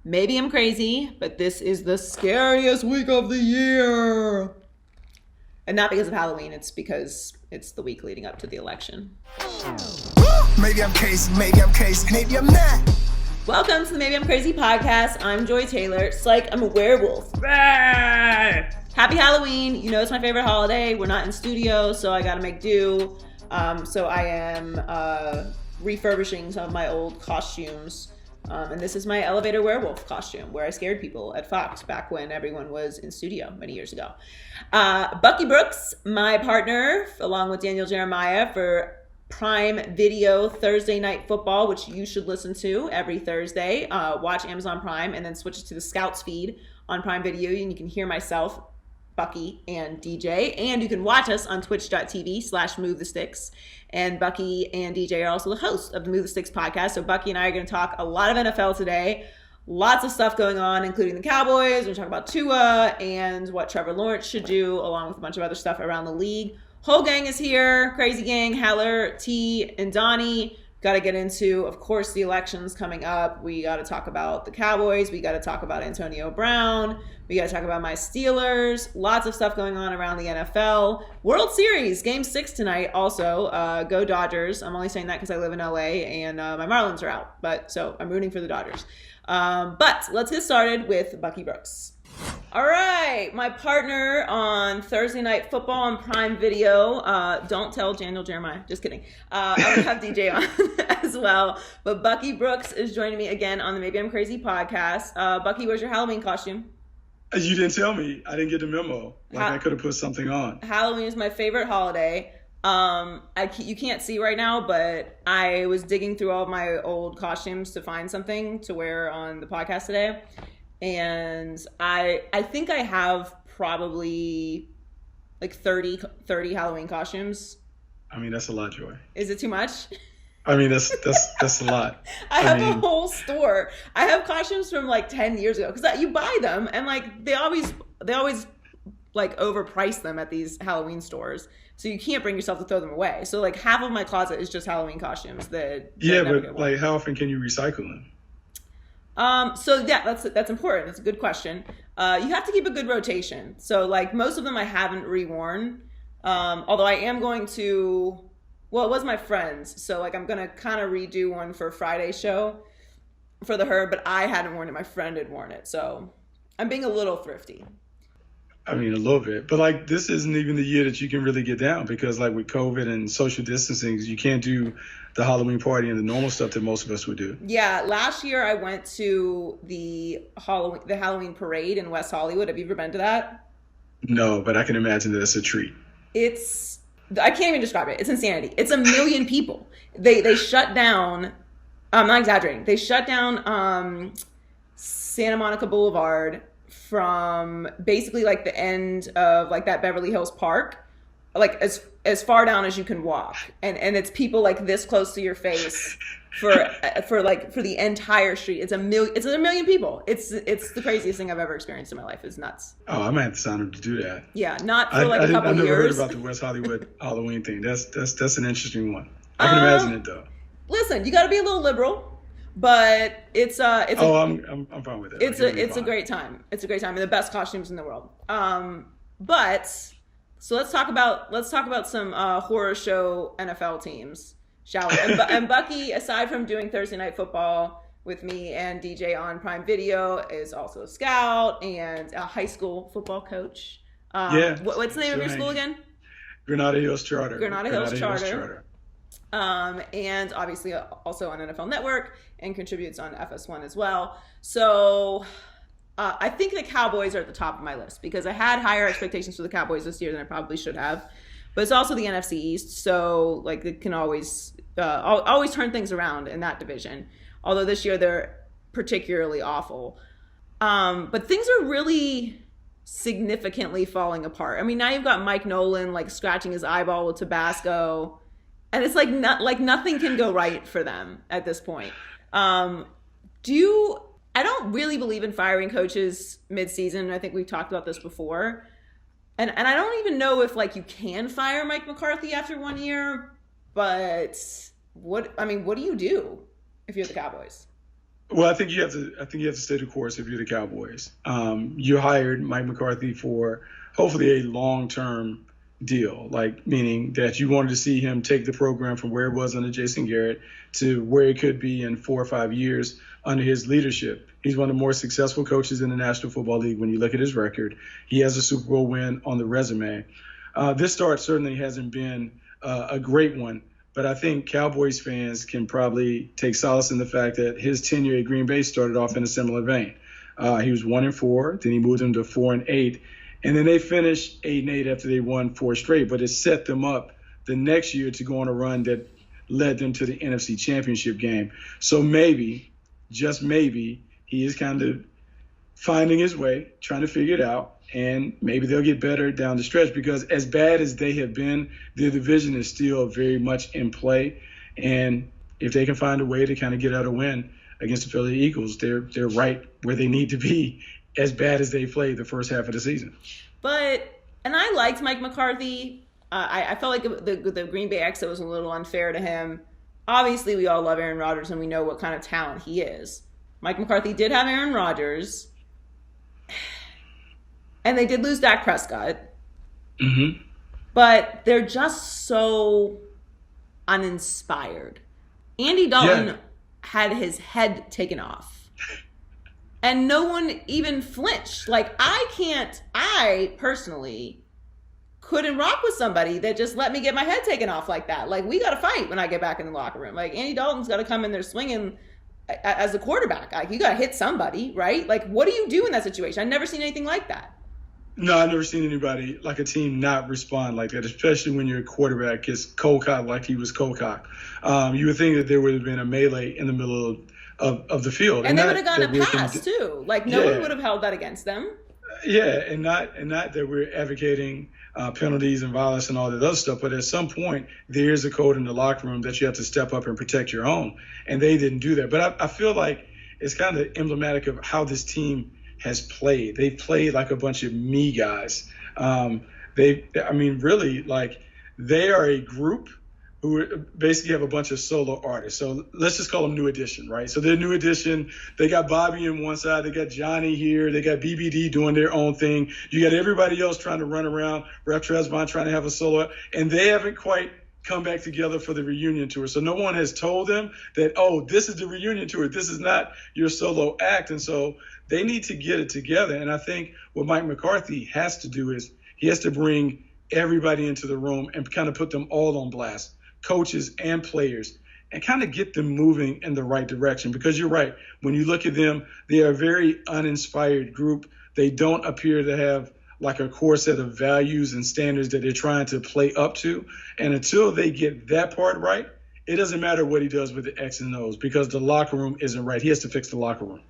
Maybe I'm crazy, but this is the scariest week of the year. And not because of Halloween, it's because it's the week leading up to the election. Maybe I'm crazy, maybe I'm not. Welcome to the Maybe I'm Crazy podcast. I'm Joy Taylor. Psych, I'm a werewolf. Happy Halloween. You know it's my favorite holiday. We're not in studio, so I gotta make do. So I am refurbishing some of my old costumes. And this is my elevator werewolf costume where I scared people at Fox back when everyone was in studio many years ago. Bucky Brooks, my partner, along with Daniel Jeremiah for Prime Video Thursday Night Football, which you should listen to every Thursday. Watch Amazon Prime and then switch it to the Scouts feed on Prime Video, and you can hear myself, Bucky, and DJ. And you can watch us on twitch.tv/movethesticks. And Bucky and DJ are also the hosts of the Move the Sticks podcast. So Bucky and I are going to talk a lot of NFL today. Lots of stuff going on, including the Cowboys. We're going to talk about Tua and what Trevor Lawrence should do, along with a bunch of other stuff around the league. Whole gang is here. Crazy gang, Heller, T, and Donnie. Got to get into, of course, the elections coming up. We got to talk about the Cowboys. We got to talk about Antonio Brown. We got to talk about my Steelers. Lots of stuff going on around the NFL. World Series, Game 6 tonight also. Go Dodgers. I'm only saying that because I live in LA and my Marlins are out. So I'm rooting for the Dodgers. But let's get started with Bucky Brooks. All right, my partner on Thursday Night Football on Prime Video. Don't tell Daniel Jeremiah. Just kidding. I'm going to have DJ on as well. But Bucky Brooks is joining me again on the Maybe I'm Crazy podcast. Bucky, where's your Halloween costume? You didn't tell me. I didn't get the memo. I could have put something on. Halloween is my favorite holiday. You can't see right now, but I was digging through all of my old costumes to find something to wear on the podcast today. And I think I have probably like 30 Halloween costumes. I mean, that's a lot, Joy. Is it too much? I mean, that's a lot. I have a whole store. I have costumes from like 10 years ago because you buy them and like they always like overprice them at these Halloween stores. So you can't bring yourself to throw them away. So like half of my closet is just Halloween costumes that but like how often can you recycle them? So yeah, that's important. That's a good question. You have to keep a good rotation. So like most of them I haven't reworn. Although I am going to, well, it was my friend's. So like I'm going to kind of redo one for Friday's show for her, but I hadn't worn it. My friend had worn it. So I'm being a little thrifty. I mean, a little bit, but like this isn't even the year that you can really get down because like with COVID and social distancing, you can't do the Halloween party and the normal stuff that most of us would do. Yeah, last year I went to the Halloween parade in West Hollywood. Have you ever been to that? No, but I can imagine that it's a treat. I can't even describe it. It's insanity. It's 1 million people. They shut down. I'm not exaggerating. They shut down Santa Monica Boulevard from basically like the end of like that Beverly Hills Park, like as far down as you can walk, and it's people like this close to your face for the entire street. It's 1 million people. It's the craziest thing I've ever experienced in my life. It's nuts. Oh, I might have to sign up to do that. Yeah, not for like a couple I've never years. heard about the West Hollywood Halloween thing. That's an interesting one. I can imagine it though. Listen, you got to be a little liberal. But I'm fine with it. It's a great time. It's a great time and the best costumes in the world. But so let's talk about some horror show NFL teams, shall we? And Bucky, aside from doing Thursday Night Football with me and DJ on Prime Video, is also a scout and a high school football coach. What's the name of your school again? Granada Hills Charter. Granada Hills Charter. And obviously also on NFL Network and contributes on FS1 as well. So I think the Cowboys are at the top of my list because I had higher expectations for the Cowboys this year than I probably should have. But it's also the NFC East, so like it can always turn things around in that division. Although this year they're particularly awful. But things are really significantly falling apart. I mean, now you've got Mike Nolan like scratching his eyeball with Tabasco. And it's like nothing can go right for them at this point. I don't really believe in firing coaches mid-season. I think we've talked about this before. And I don't even know if like you can fire Mike McCarthy after 1 year, but what do you do if you're the Cowboys? Well, I think you have to stay the course if you're the Cowboys. You hired Mike McCarthy for hopefully a long-term deal, like meaning that you wanted to see him take the program from where it was under Jason Garrett to where it could be in 4 or 5 years under his leadership. He's one of the more successful coaches in the National Football League when you look at his record. He has a Super Bowl win on the resume. This start certainly hasn't been a great one, but I think Cowboys fans can probably take solace in the fact that his tenure at Green Bay started off in a similar vein. He was 1-4, then he moved them to 4-8, and then they finished 8-8 after they won 4 straight. But it set them up the next year to go on a run that led them to the NFC Championship game. So maybe, just maybe, he is kind of finding his way, trying to figure it out. And maybe they'll get better down the stretch, because as bad as they have been, their division is still very much in play. And if they can find a way to kind of get out a win against the Philadelphia Eagles, they're right where they need to be, as bad as they played the first half of the season. And I liked Mike McCarthy. I felt like the Green Bay exit was a little unfair to him. Obviously, we all love Aaron Rodgers, and we know what kind of talent he is. Mike McCarthy did have Aaron Rodgers. And they did lose Dak Prescott. Mm-hmm. But they're just so uninspired. Andy Dalton had his head taken off. And no one even flinched. Like, I personally couldn't rock with somebody that just let me get my head taken off like that. Like, we got to fight when I get back in the locker room. Like, Andy Dalton's got to come in there swinging as a quarterback. Like, you got to hit somebody, right? Like, what do you do in that situation? I've never seen anything like that. No, I've never seen anybody, like a team, not respond like that, especially when your quarterback gets cold-cocked like he was cold-cocked. You would think that there would have been a melee in the middle of the field. And they would have gotten a pass, too. Like, no one would have held that against them. Yeah, and not that we're advocating penalties and violence and all that other stuff, but at some point, there is a code in the locker room that you have to step up and protect your own. And they didn't do that. But I feel like it's kind of emblematic of how this team has played. They played like a bunch of me guys. Really, like, they are a group who basically have a bunch of solo artists. So let's just call them New Edition, right? So they're New Edition. They got Bobby on one side. They got Johnny here. They got BBD doing their own thing. You got everybody else trying to run around. Rep Tresvant trying to have a solo. And they haven't quite come back together for the reunion tour. So no one has told them that, oh, this is the reunion tour. This is not your solo act. And so they need to get it together. And I think what Mike McCarthy has to do is he has to bring everybody into the room and kind of put them all on blast, coaches and players, and kind of get them moving in the right direction. Because you're right, when you look at them, they are a very uninspired group. They don't appear to have like a core set of values and standards that they're trying to play up to. And until they get that part right, it doesn't matter what he does with the X and O's, because the locker room isn't right. He has to fix the locker room.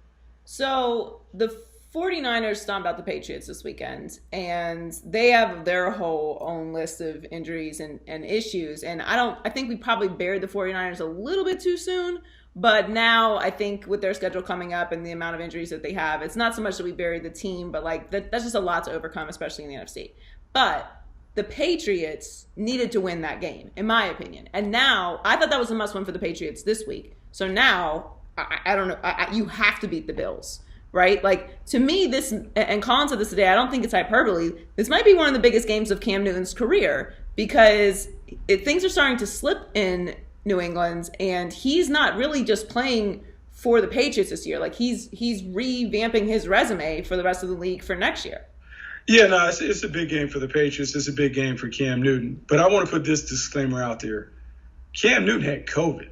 So the 49ers stomped out the Patriots this weekend, and they have their whole own list of injuries and issues. And I think we probably buried the 49ers a little bit too soon, but now I think with their schedule coming up and the amount of injuries that they have, it's not so much that we buried the team, but like that's just a lot to overcome, especially in the NFC. But the Patriots needed to win that game, in my opinion. And now I thought that was a must win for the Patriots this week. So now I don't know. You have to beat the Bills, right? Like, to me, this, and Colin said this today, I don't think it's hyperbole. This might be one of the biggest games of Cam Newton's career, because things are starting to slip in New England, and he's not really just playing for the Patriots this year. Like, he's revamping his resume for the rest of the league for next year. Yeah, no, it's a big game for the Patriots. It's a big game for Cam Newton. But I want to put this disclaimer out there. Cam Newton had COVID.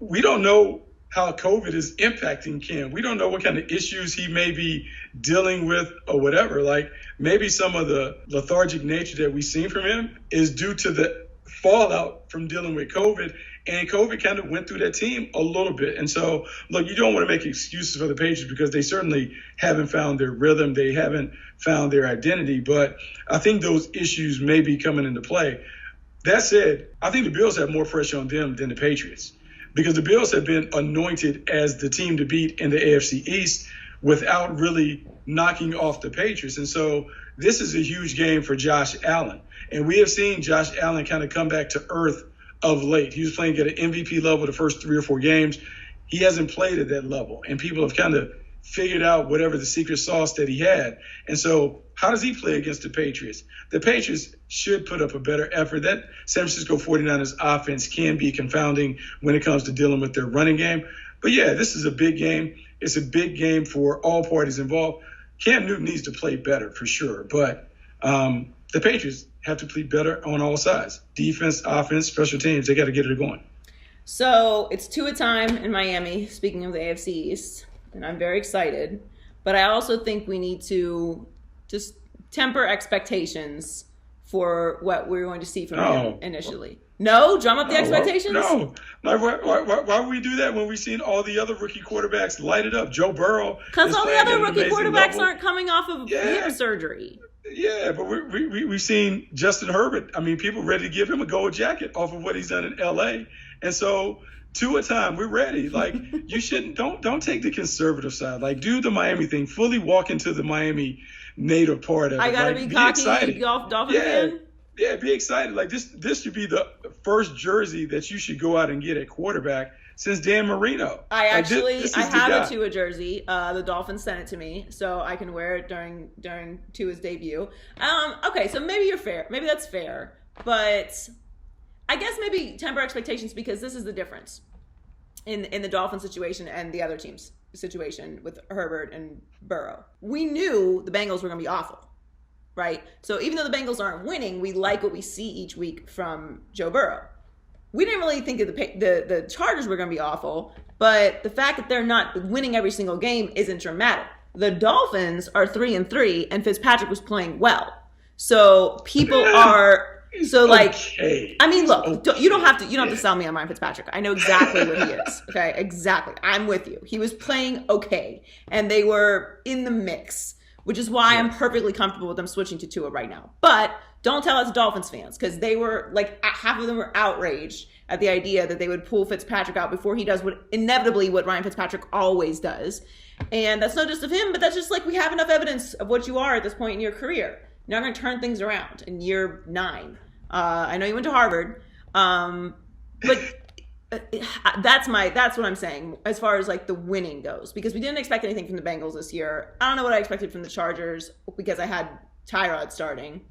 We don't know how COVID is impacting Cam. We don't know what kind of issues he may be dealing with or whatever. Like, maybe some of the lethargic nature that we've seen from him is due to the fallout from dealing with COVID. And COVID kind of went through that team a little bit. And so, look, you don't want to make excuses for the Patriots, because they certainly haven't found their rhythm. They haven't found their identity. But I think those issues may be coming into play. That said, I think the Bills have more pressure on them than the Patriots, because the Bills have been anointed as the team to beat in the AFC East without really knocking off the Patriots. And so this is a huge game for Josh Allen. And we have seen Josh Allen kind of come back to earth of late. He was playing at an MVP level the first 3 or 4 games. he hasn't played at that level, and people have kind of figured out whatever the secret sauce that he had. And so how does he play against the Patriots? The Patriots should put up a better effort. That San Francisco 49ers offense can be confounding when it comes to dealing with their running game. But yeah, this is a big game. It's a big game for all parties involved. Cam Newton needs to play better for sure, but the Patriots have to play better on all sides. Defense, offense, special teams, they got to get it going. So it's TUA time in Miami, speaking of the AFC East, and I'm very excited. But I also think we need to just temper expectations for what we're going to see from him initially. No? Drum up the expectations? No. Like, why would we do that when we've seen all the other rookie quarterbacks light it up? Joe Burrow. Because all the other rookie quarterbacks aren't coming off of hip surgery. Yeah, but we've seen Justin Herbert. I mean, people ready to give him a gold jacket off of what he's done in L.A. And so, TUA time, we're ready. Like, you shouldn't, don't take the conservative side. Like, do the Miami thing. Fully walk into the Miami native part of it. I got to be cocky, excited. Dolphin fan. Yeah, be excited. Like, this should be the first jersey that you should go out and get at quarterback since Dan Marino. I have a TUA jersey. The Dolphins sent it to me, so I can wear it during TUA's debut. Okay, so maybe you're fair. Maybe that's fair. But I guess maybe temper expectations, because this is the difference in the Dolphin situation and the other team's situation with Herbert and Burrow. We knew the Bengals were going to be awful. Right? So even though the Bengals aren't winning, we like what we see each week from Joe Burrow. We didn't really think that the Chargers were going to be awful, but the fact that they're not winning every single game isn't dramatic. The Dolphins are 3-3, and Fitzpatrick was playing well. So people are I mean, look, you don't have to sell me on Ryan Fitzpatrick. I know exactly what he is. Okay, exactly. I'm with you. He was playing okay, and they were in the mix, which is why I'm perfectly comfortable with them switching to TUA right now. But don't tell us Dolphins fans, because they were like, half of them were outraged at the idea that they would pull Fitzpatrick out before he does what Ryan Fitzpatrick always does. And that's not just of him, but that's just like, we have enough evidence of what you are at this point in your career. You're not going to turn things around in year 9. I know you went to Harvard, but that's what I'm saying as far as like the winning goes, because we didn't expect anything from the Bengals this year. I don't know what I expected from the Chargers, because I had Tyrod starting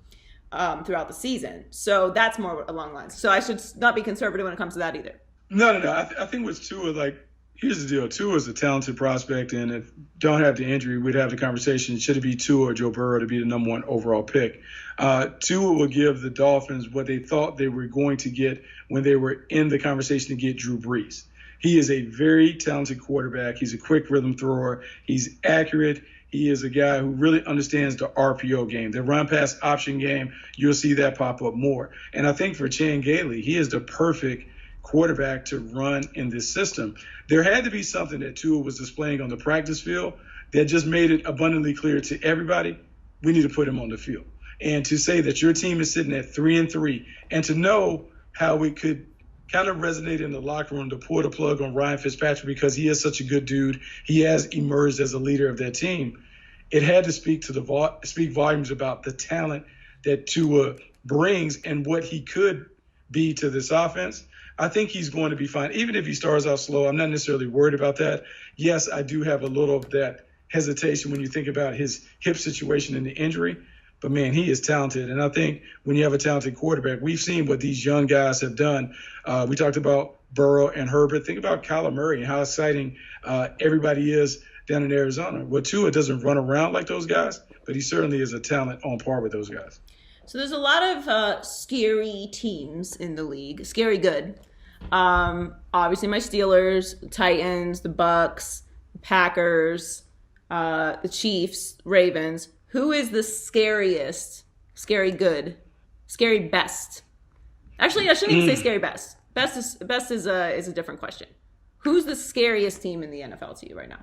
throughout the season. So that's more along the lines. So I should not be conservative when it comes to that either. No. I think with Tua, like, here's the deal. Tua is a talented prospect, and if don't have the injury, we'd have the conversation, should it be Tua or Joe Burrow to be the number 1 overall pick? Tua will give the Dolphins what they thought they were going to get when they were in the conversation to get Drew Brees. He is a very talented quarterback. He's a quick rhythm thrower. He's accurate. He is a guy who really understands the RPO game, the run pass option game. You'll see that pop up more. And I think for Chan Gailey, he is the perfect quarterback to run in this system. There had to be something that Tua was displaying on the practice field that just made it abundantly clear to everybody, we need to put him on the field. And to say that your team is sitting at 3-3, and to know how it could kind of resonate in the locker room to pull the plug on Ryan Fitzpatrick because he is such a good dude. He has emerged as a leader of that team. It had to speak volumes about the talent that Tua brings and what he could be to this offense. I think he's going to be fine. Even if he starts out slow, I'm not necessarily worried about that. Yes, I do have a little of that hesitation when you think about his hip situation and the injury. But, man, he is talented. And I think when you have a talented quarterback, we've seen what these young guys have done. We talked about Burrow and Herbert. Think about Kyler Murray and how exciting everybody is down in Arizona. Well, Tua doesn't run around like those guys, but he certainly is a talent on par with those guys. So there's a lot of scary teams in the league. Scary good. Obviously, my Steelers, the Titans, the Bucks, the Packers, the Chiefs, Ravens. Who is the scariest? Scary good, scary best. Actually, I shouldn't even say scary best. Best is a different question. Who's the scariest team in the NFL to you right now?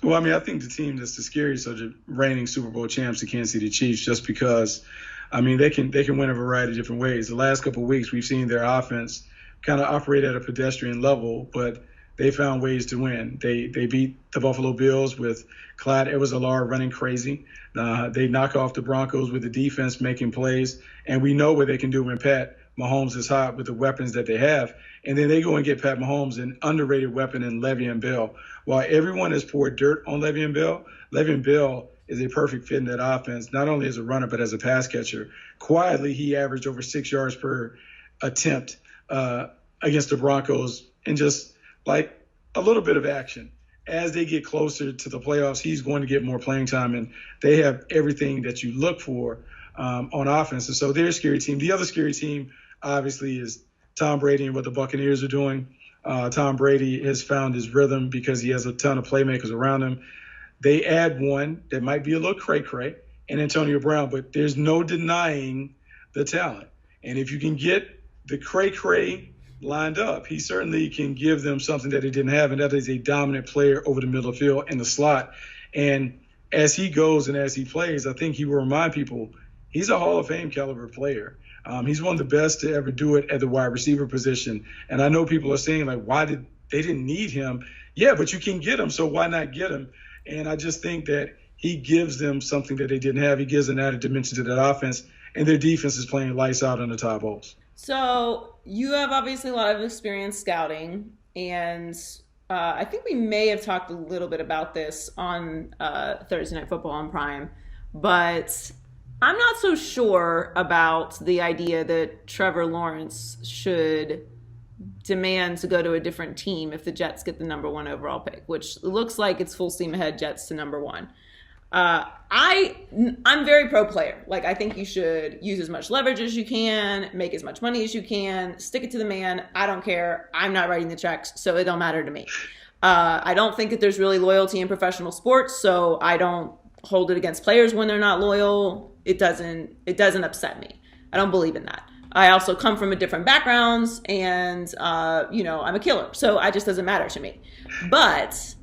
Well, I mean, I think the team that's the scariest are the reigning Super Bowl champs, the Kansas City Chiefs, just because, I mean, they can win a variety of different ways. The last couple of weeks, we've seen their offense kind of operate at a pedestrian level, but they found ways to win. They beat the Buffalo Bills with Clyde Edwards-Helaire running crazy. They knock off the Broncos with the defense making plays, and we know what they can do when Pat Mahomes is hot with the weapons that they have. And then they go and get Pat Mahomes, an underrated weapon in Le'Veon Bell. While everyone has poured dirt on Le'Veon Bell is a perfect fit in that offense, not only as a runner, but as a pass catcher. Quietly, he averaged over 6 yards per attempt against the Broncos, and just like a little bit of action. As they get closer to the playoffs, he's going to get more playing time, and they have everything that you look for on offense. And so they're a scary team. The other scary team, obviously, is Tom Brady and what the Buccaneers are doing. Tom Brady has found his rhythm because he has a ton of playmakers around him. They add one that might be a little cray-cray, and Antonio Brown, but there's no denying the talent. And if you can get the cray-cray lined up, he certainly can give them something that he didn't have, and that is a dominant player over the middle of the field in the slot. And as he goes and as he plays, I think he will remind people he's a Hall of Fame caliber player. He's one of the best to ever do it at the wide receiver position. And I know people are saying, like, they didn't need him? Yeah, but you can get him, so why not get him? And I just think that he gives them something that they didn't have. He gives an added dimension to that offense, and their defense is playing lights out on the Tie Bowls. So you have obviously a lot of experience scouting, and I think we may have talked a little bit about this on Thursday Night Football on Prime, but I'm not so sure about the idea that Trevor Lawrence should demand to go to a different team if the Jets get the number 1 overall pick, which looks like it's full steam ahead, Jets to number 1. I'm very pro player. Like, I think you should use as much leverage as you can, make as much money as you can, stick it to the man. I don't care. I'm not writing the checks, so it don't matter to me. I don't think that there's really loyalty in professional sports, so I don't hold it against players when they're not loyal. It doesn't upset me. I don't believe in that. I also come from a different backgrounds, and I'm a killer, so it just doesn't matter to me. But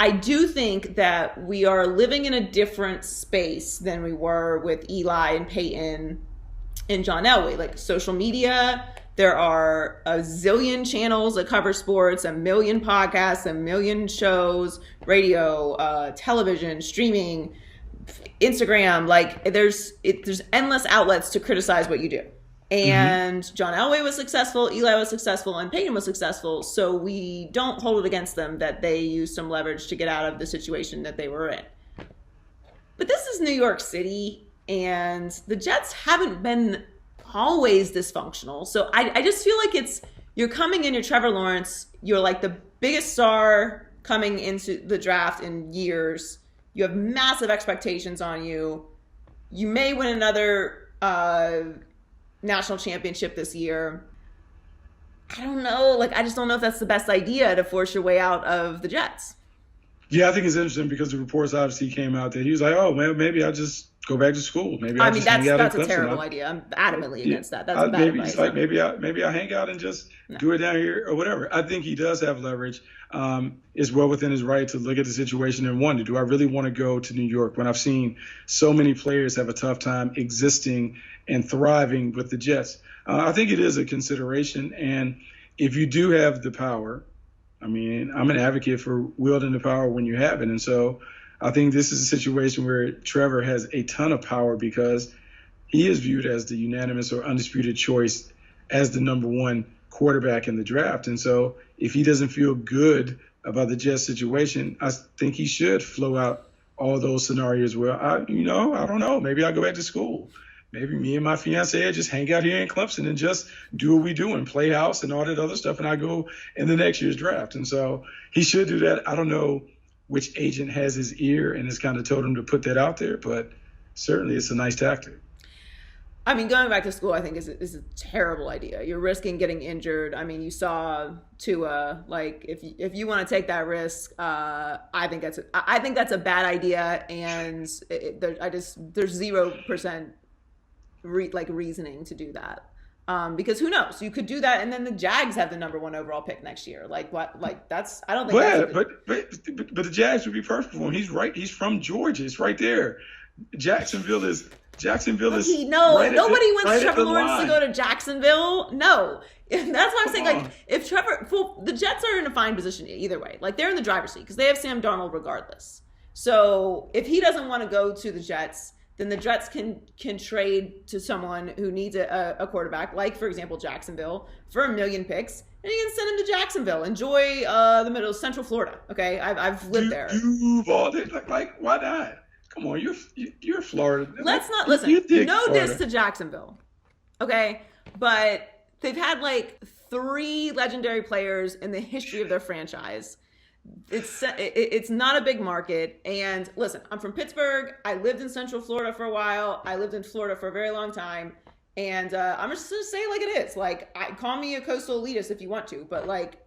I do think that we are living in a different space than we were with Eli and Peyton and John Elway. Like, social media, there are a zillion channels that cover sports, a million podcasts, a million shows, radio, television, streaming, Instagram. Like, there's endless outlets to criticize what you do. And John Elway was successful, Eli was successful, and Peyton was successful. So we don't hold it against them that they used some leverage to get out of the situation that they were in. But this is New York City, and the Jets haven't been always dysfunctional. So I just feel like you're coming in, you're Trevor Lawrence, you're like the biggest star coming into the draft in years. You have massive expectations on you. You may win another national championship this year. I don't know. Like, I just don't know if that's the best idea to force your way out of the Jets. Yeah, I think it's interesting because the reports obviously came out that he was like, oh, man, maybe I'll just go back to school. Maybe I'll that's a terrible idea. I'm adamantly against that. That's a bad maybe advice. It's like maybe I hang out and just do it down here or whatever. I think he does have leverage. It's well within his right to look at the situation and wonder, do I really want to go to New York when I've seen so many players have a tough time existing and thriving with the Jets? I think it is a consideration. And if you do have the power, I mean, I'm an advocate for wielding the power when you have it. And so I think this is a situation where Trevor has a ton of power because he is viewed as the unanimous or undisputed choice as the number 1 quarterback in the draft. And so if he doesn't feel good about the Jets situation, I think he should flow out all those scenarios where, I don't know, maybe I'll go back to school. Maybe me and my fiance just hang out here in Clemson and just do what we do and play house and all that other stuff. And I go in the next year's draft. And so he should do that. I don't know which agent has his ear and has kind of told him to put that out there, but certainly it's a nice tactic. I mean, going back to school, I think is a terrible idea. You're risking getting injured. I mean, you saw TUA. Like, if you want to take that risk, I think that's a bad idea. And there's 0% reasoning to do that. Because who knows? You could do that, and then the Jags have the number 1 overall pick next year. Like, what? Like, that's, I don't think. But the Jags would be perfect for him. He's right. He's from Georgia. It's right there. Jacksonville is. Nobody wants Trevor Lawrence to go to Jacksonville. No, that's why I'm saying, like, if the Jets are in a fine position either way. Like, they're in the driver's seat because they have Sam Darnold regardless. So if he doesn't want to go to the Jets, then the Jets can trade to someone who needs a quarterback, like, for example, Jacksonville, for $1 million picks, and you can send him to Jacksonville. Enjoy the middle of Central Florida, okay? I've lived there. Like, why not? Come on, you're Florida. Let's not listen. No diss to Jacksonville, okay? But they've had like 3 legendary players in the history of their franchise. It's not a big market. And listen, I'm from Pittsburgh. I lived in Central Florida for a while. I lived in Florida for a very long time. And I'm just going to say it like it is. Like, call me a coastal elitist if you want to, but like,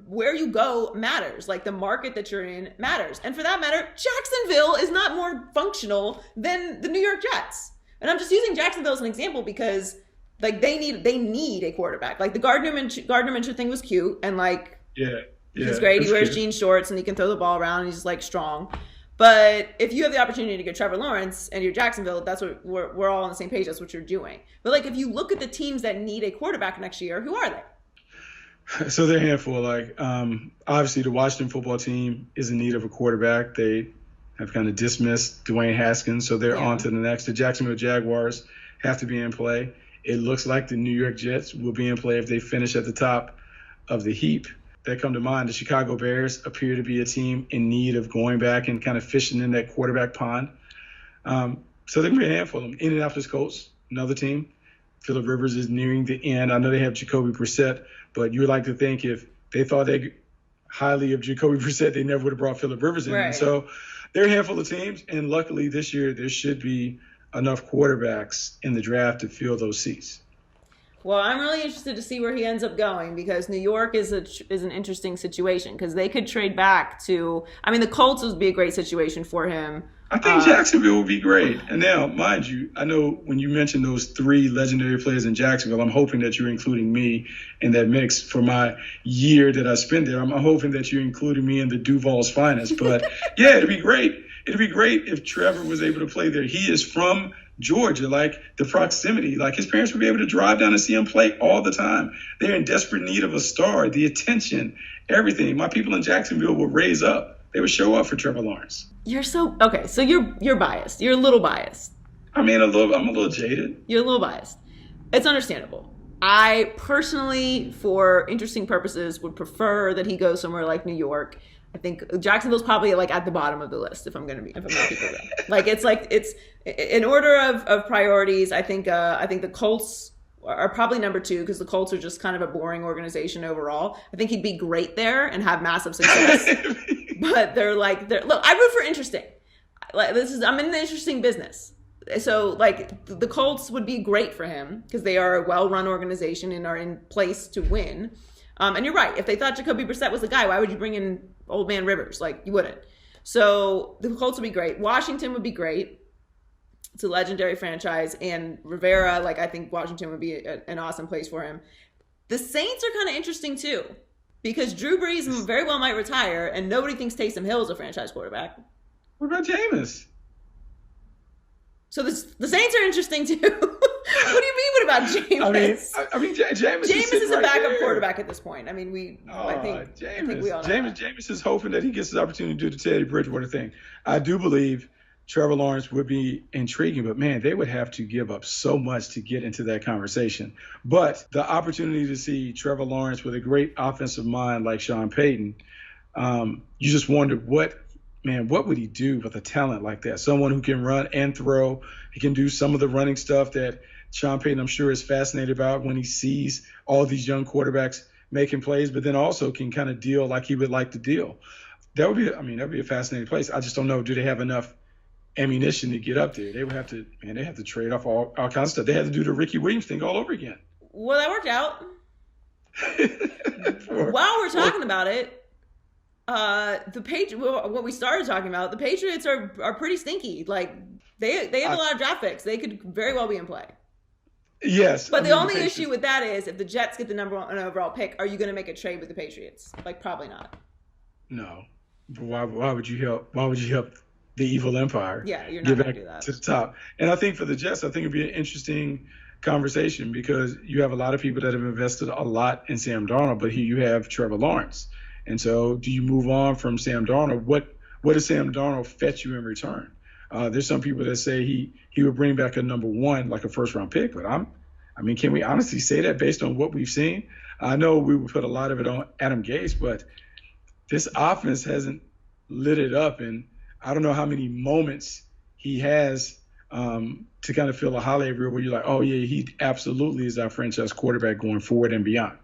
where you go matters. Like, the market that you're in matters. And for that matter, Jacksonville is not more functional than the New York Jets. And I'm just using Jacksonville as an example because like they need a quarterback. Like, the Gardner Minshew thing was cute, and like, he's great. He wears jean shorts and he can throw the ball around, and he's like strong. But if you have the opportunity to get Trevor Lawrence and you're Jacksonville, that's what we're all on the same page. That's what you're doing. But like, if you look at the teams that need a quarterback next year, who are they? So they're a handful. Like, obviously, the Washington football team is in need of a quarterback. They have kind of dismissed Dwayne Haskins, so they're on to the next. The Jacksonville Jaguars have to be in play. It looks like the New York Jets will be in play if they finish at the top of the heap. That come to mind. The Chicago Bears appear to be a team in need of going back and kind of fishing in that quarterback pond. So they're going to be a handful of them. Indianapolis Colts, another team. Phillip Rivers is nearing the end. I know they have Jacoby Brissett, but you would like to think if they thought highly of Jacoby Brissett, they never would have brought Phillip Rivers in. Right. So they're a handful of teams, and luckily this year there should be enough quarterbacks in the draft to fill those seats. Well, I'm really interested to see where he ends up going, because New York is an interesting situation, because they could trade back to, I mean, the Colts would be a great situation for him. I think Jacksonville would be great. And now, mind you, I know when you mentioned those 3 legendary players in Jacksonville, I'm hoping that you're including me in that mix for my year that I spent there. I'm hoping that you're including me in the Duval's finest. But yeah, it'd be great. It'd be great if Trevor was able to play there. He is from Georgia, like the proximity, like his parents would be able to drive down and see him play all the time. They're in desperate need of a star, the attention, everything. My people in Jacksonville will raise up. They would show up for Trevor Lawrence. You're so okay. So you're biased. You're a little biased. I mean, I'm a little jaded. You're a little biased. It's understandable. I personally, for interesting purposes, would prefer that he go somewhere like New York. I think Jacksonville's probably like at the bottom of the list if I'm gonna keep it real. Like it's in order of priorities. I think the Colts are probably number 2, because the Colts are just kind of a boring organization overall. I think he'd be great there and have massive success. But look, I root for interesting. Like, I'm in the interesting business. So like the Colts would be great for him because they are a well-run organization and are in place to win. And you're right. If they thought Jacoby Brissett was the guy, why would you bring in old man Rivers? Like, you wouldn't. So the Colts would be great. Washington would be great. It's a legendary franchise. And Rivera, like, I think Washington would be an awesome place for him. The Saints are kind of interesting too, because Drew Brees very well might retire, and nobody thinks Taysom Hill is a franchise quarterback. What about Jameis? So the Saints are interesting too. What do you mean? What about Jameis? I mean, Jameis is a right backup there. Quarterback at this point. I mean, I think we all know Jameis is hoping that he gets his opportunity to do the Teddy Bridgewater thing. I do believe Trevor Lawrence would be intriguing, but man, they would have to give up so much to get into that conversation. But the opportunity to see Trevor Lawrence with a great offensive mind like Sean Payton, you just wonder what would he do with a talent like that? Someone who can run and throw. He can do some of the running stuff that Sean Payton, I'm sure, is fascinated about when he sees all these young quarterbacks making plays, but then also can kind of deal like he would like to deal. That'd be a fascinating place. I just don't know. Do they have enough ammunition to get up there? They would have to, they have to trade off all kinds of stuff. They had to do the Ricky Williams thing all over again. Well, that worked out. While we're talking about it, what we started talking about, the Patriots are pretty stinky. Like, they have a lot of draft picks. They could very well be in play. Yes. But the only issue with that is if the Jets get the number 1 overall pick, are you going to make a trade with the Patriots? Like, probably not. No. But why would you help? Why would you help the evil empire? Yeah, you're not going to do that. To the top. And I think for the Jets, I think it'd be an interesting conversation because you have a lot of people that have invested a lot in Sam Darnold, but here you have Trevor Lawrence. And so do you move on from Sam Darnold? What does Sam Darnold fetch you in return? There's some people that say he would bring back a number one, like a first round pick. But can we honestly say that based on what we've seen? I know we would put a lot of it on Adam Gase, but this offense hasn't lit it up. And I don't know how many moments he has to kind of feel a holiday reel where you're like, oh, yeah, he absolutely is our franchise quarterback going forward and beyond.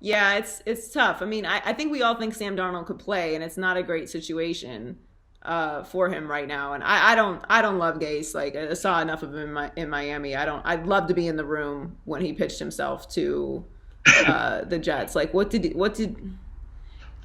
Yeah, it's tough. I mean, I think we all think Sam Darnold could play, and it's not a great situation for him right now. And I don't love Gase. Like, I saw enough of him in Miami. I'd love to be in the room when he pitched himself to the Jets. Like, what did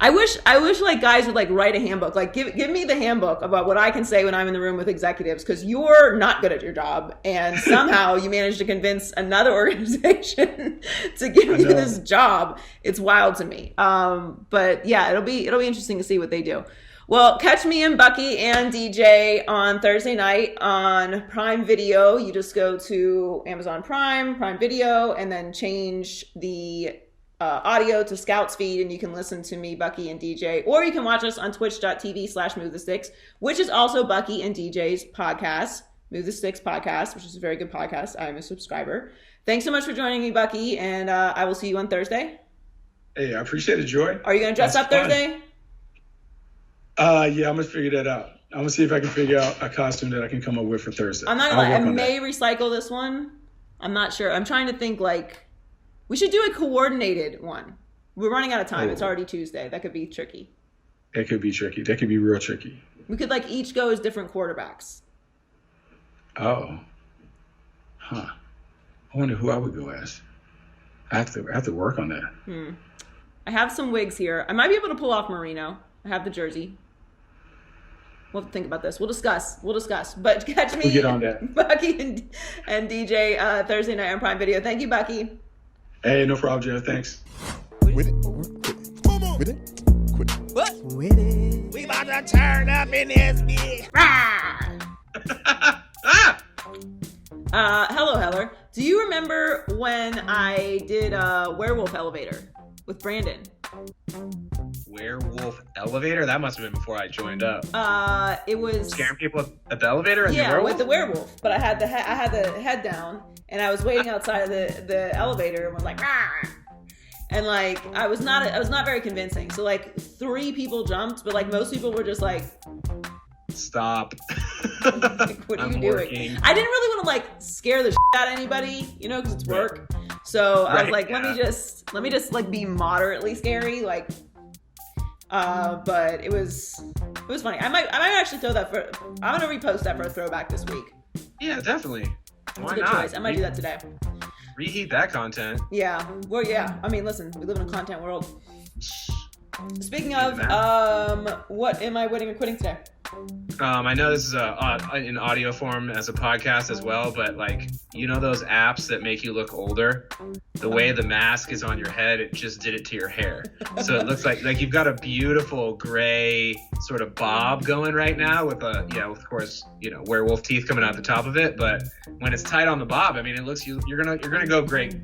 I wish like guys would like write a handbook. Like give me the handbook about what I can say when I'm in the room with executives, because you're not good at your job, and somehow you managed to convince another organization to give you this job. It's wild to me. But yeah, it'll be interesting to see what they do. Well, catch me and Bucky and DJ on Thursday night on Prime Video. You just go to Amazon Prime Video, and then change the audio to Scout's feed, and you can listen to me, Bucky, and DJ, or you can watch us on twitch.tv/MoveTheSticks, which is also Bucky and DJ's podcast, Move the Sticks podcast, which is a very good podcast. I'm a subscriber. Thanks so much for joining me, Bucky, and I will see you on Thursday. Hey, I appreciate it, Joy. Are you going to dress up Thursday? Yeah, I'm going to figure that out. I'm going to see if I can figure out a costume that I can come up with for Thursday. I'm not going to lie. I may recycle this one. I'm not sure. I'm trying to think, like, we should do a coordinated one. We're running out of time. It's already Tuesday. That could be tricky. That could be tricky. That could be real tricky. We could like each go as different quarterbacks. Oh. Huh. I wonder who I would go as. I have to work on that. I have some wigs here. I might be able to pull off Marino. I have the jersey. We'll have to think about this. We'll discuss. But catch me. We'll get on that. Bucky and DJ Thursday night on Prime Video. Thank you, Bucky. Hey, no problem, Jeff. Thanks. With it. With it. Quit it. What? With it. We about to turn up in this bitch. Hello, Heller. Do you remember when I did Werewolf Elevator with Brandon? Werewolf Elevator? That must have been before I joined up. It was scaring people at the elevator? As yeah, the with the werewolf. But I had the head down, and I was waiting outside of the elevator, and was like, rah! And like I was not very convincing. So like 3 people jumped, but like most people were just like, stop. like, what are you doing? Working. I didn't really want to like scare the shit out of anybody, because it's work. So I was like, let me just like be moderately scary, like. But it was funny. I might actually throw that I'm gonna repost that for a throwback this week. Yeah, definitely. Why Good not? choice. I might do that today. Reheat that content. Yeah. Well, yeah. I mean, listen, we live in a content world. Speaking of, what am I winning or quitting today? I know this is in audio form as a podcast as well, but like, those apps that make you look older, the way the mask is on your head, it just did it to your hair. So it looks like you've got a beautiful gray sort of bob going right now with of course, werewolf teeth coming out the top of it. But when it's tight on the bob, I mean, it looks, you're gonna go gray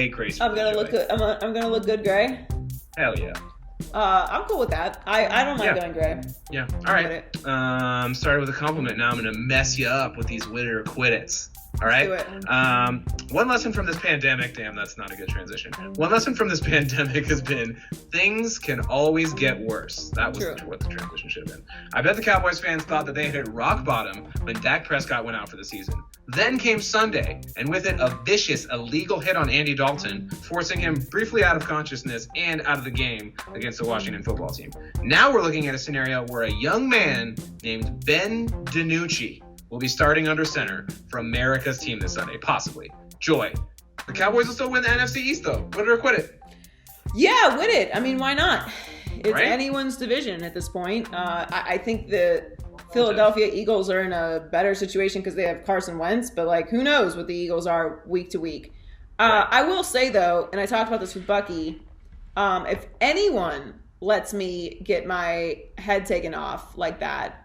gracefully. I'm gonna look good. I'm gonna look good gray. Hell yeah. I'm cool with that. I don't mind going gray. Yeah. All right. Started with a compliment. Now I'm going to mess you up with these win it or quit it's. All right. Do it. One lesson from this pandemic. Damn, that's not a good transition. One lesson from this pandemic has been things can always get worse. That was what the transition should have been. I bet the Cowboys fans thought that they had hit rock bottom when Dak Prescott went out for the season. Then came Sunday, and with it, a vicious, illegal hit on Andy Dalton, forcing him briefly out of consciousness and out of the game against the Washington football team. Now we're looking at a scenario where a young man named Ben DiNucci will be starting under center for America's team this Sunday, possibly. Joy. The Cowboys will still win the NFC East, though. Win it or quit it? Yeah, win it. I mean, why not? It's right? Anyone's division at this point. I think the Philadelphia Eagles are in a better situation because they have Carson Wentz, but like, who knows what the Eagles are week to week. I will say, though, and I talked about this with Bucky, if anyone lets me get my head taken off like that,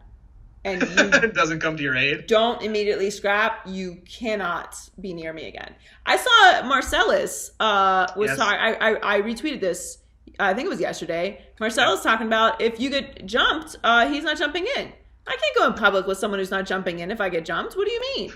and you doesn't come to your aid, don't immediately scrap, you cannot be near me again. I saw Marcellus was talking. I retweeted this. I think it was yesterday. Marcellus talking about if you get jumped, he's not jumping in. I can't go in public with someone who's not jumping in if I get jumped. What do you mean?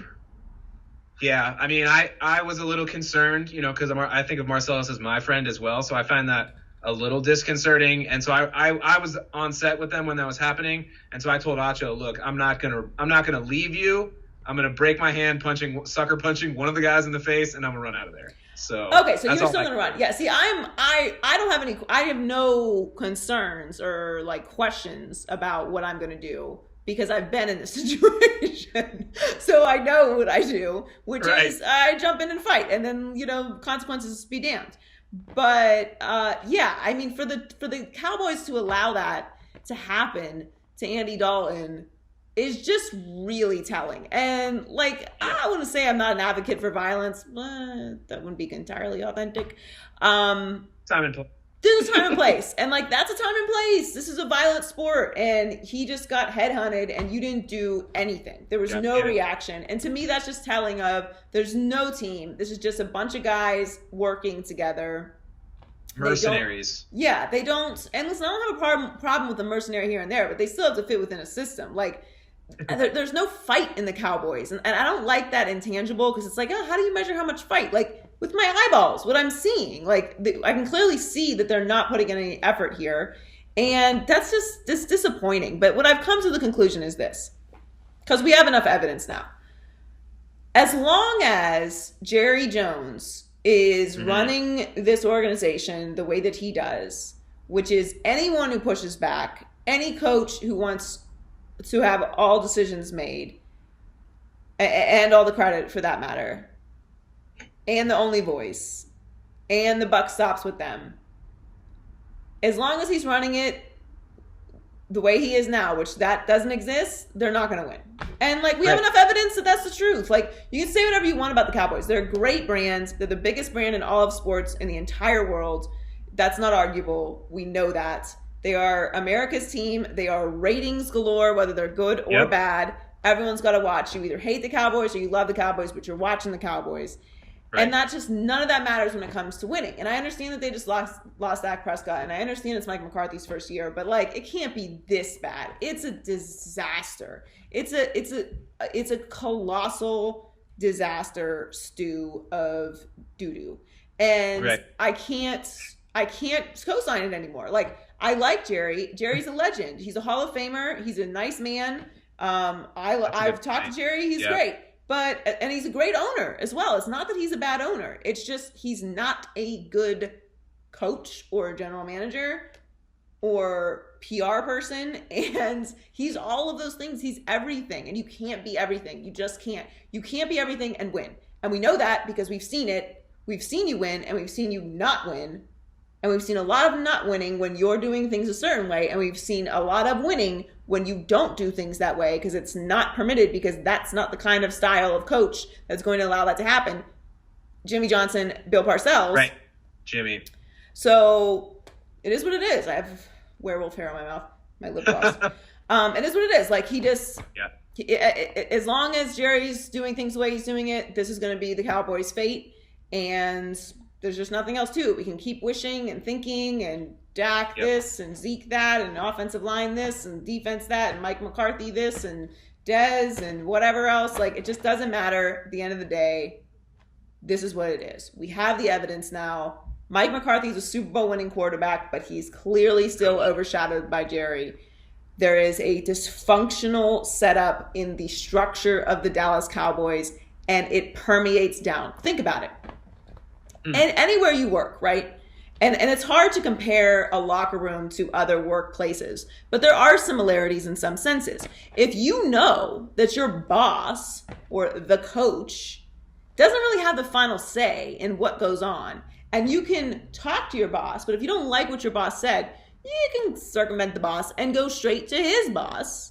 Yeah, I mean, I was a little concerned, because I think of Marcellus as my friend as well, so I find that a little disconcerting. And so I was on set with them when that was happening, and so I told Acho, look, I'm not gonna leave you. I'm gonna break my hand sucker punching one of the guys in the face, and I'm gonna run out of there. So okay, so you're still gonna run. Yeah. See, I don't have any. I have no concerns or like questions about what I'm gonna do, because I've been in this situation. So I know what I do, which is I jump in and fight, and then, consequences be damned. But yeah, I mean, for the Cowboys to allow that to happen to Andy Dalton is just really telling. And I want to say I'm not an advocate for violence. That wouldn't be entirely authentic. Time and place. There's a time and place. And that's a time and place. This is a violent sport. And he just got headhunted and you didn't do anything. There was no reaction. And to me, that's just telling of there's no team. This is just a bunch of guys working together. Mercenaries. They don't. And listen, I don't have a problem with the mercenary here and there, but they still have to fit within a system. There's no fight in the Cowboys. And I don't like that intangible, because it's how do you measure how much fight? With my eyeballs, what I'm seeing, I can clearly see that they're not putting in any effort here. And that's just disappointing. But what I've come to the conclusion is this, because we have enough evidence now. As long as Jerry Jones is running this organization the way that he does, which is anyone who pushes back, any coach who wants to have all decisions made, and all the credit for that matter, and the only voice, and the buck stops with them. As long as he's running it the way he is now, which that doesn't exist, they're not going to win. And we have enough evidence that that's the truth. You can say whatever you want about the Cowboys. They're a great brand. They're the biggest brand in all of sports in the entire world. That's not arguable. We know that. They are America's team. They are ratings galore, whether they're good or bad. Everyone's got to watch. You either hate the Cowboys or you love the Cowboys, but you're watching the Cowboys. Right. And none of that matters when it comes to winning. And I understand that they just lost Dak Prescott, and I understand it's Mike McCarthy's first year, but it can't be this bad. It's a disaster. It's a colossal disaster stew of doo-doo. And I can't co-sign it anymore. I like Jerry. Jerry's a legend. He's a Hall of Famer. He's a nice man. I've talked to Jerry. He's great. And he's a great owner as well. It's not that he's a bad owner. It's just he's not a good coach or general manager or PR person. And he's all of those things. He's everything. And you can't be everything. You just can't. You can't be everything and win. And we know that because we've seen it. We've seen you win and we've seen you not win. And we've seen a lot of not winning when you're doing things a certain way. And we've seen a lot of winning when you don't do things that way, because it's not permitted, because that's not the kind of style of coach that's going to allow that to happen. Jimmy Johnson, Bill Parcells. Right. Jimmy. So it is what it is. I have werewolf hair on my mouth, my lip gloss. It is what it is. He just, as long as Jerry's doing things the way he's doing it, this is going to be the Cowboys' fate. And there's just nothing else to it. We can keep wishing and thinking and Dak this and Zeke that and offensive line this and defense that and Mike McCarthy this and Dez and whatever else. It just doesn't matter. At the end of the day, this is what it is. We have the evidence now. Mike McCarthy is a Super Bowl winning quarterback, but he's clearly still overshadowed by Jerry. There is a dysfunctional setup in the structure of the Dallas Cowboys, and it permeates down. Think about it. And anywhere you work, right? And it's hard to compare a locker room to other workplaces, but there are similarities in some senses. If you know that your boss or the coach doesn't really have the final say in what goes on, and you can talk to your boss, but if you don't like what your boss said, you can circumvent the boss and go straight to his boss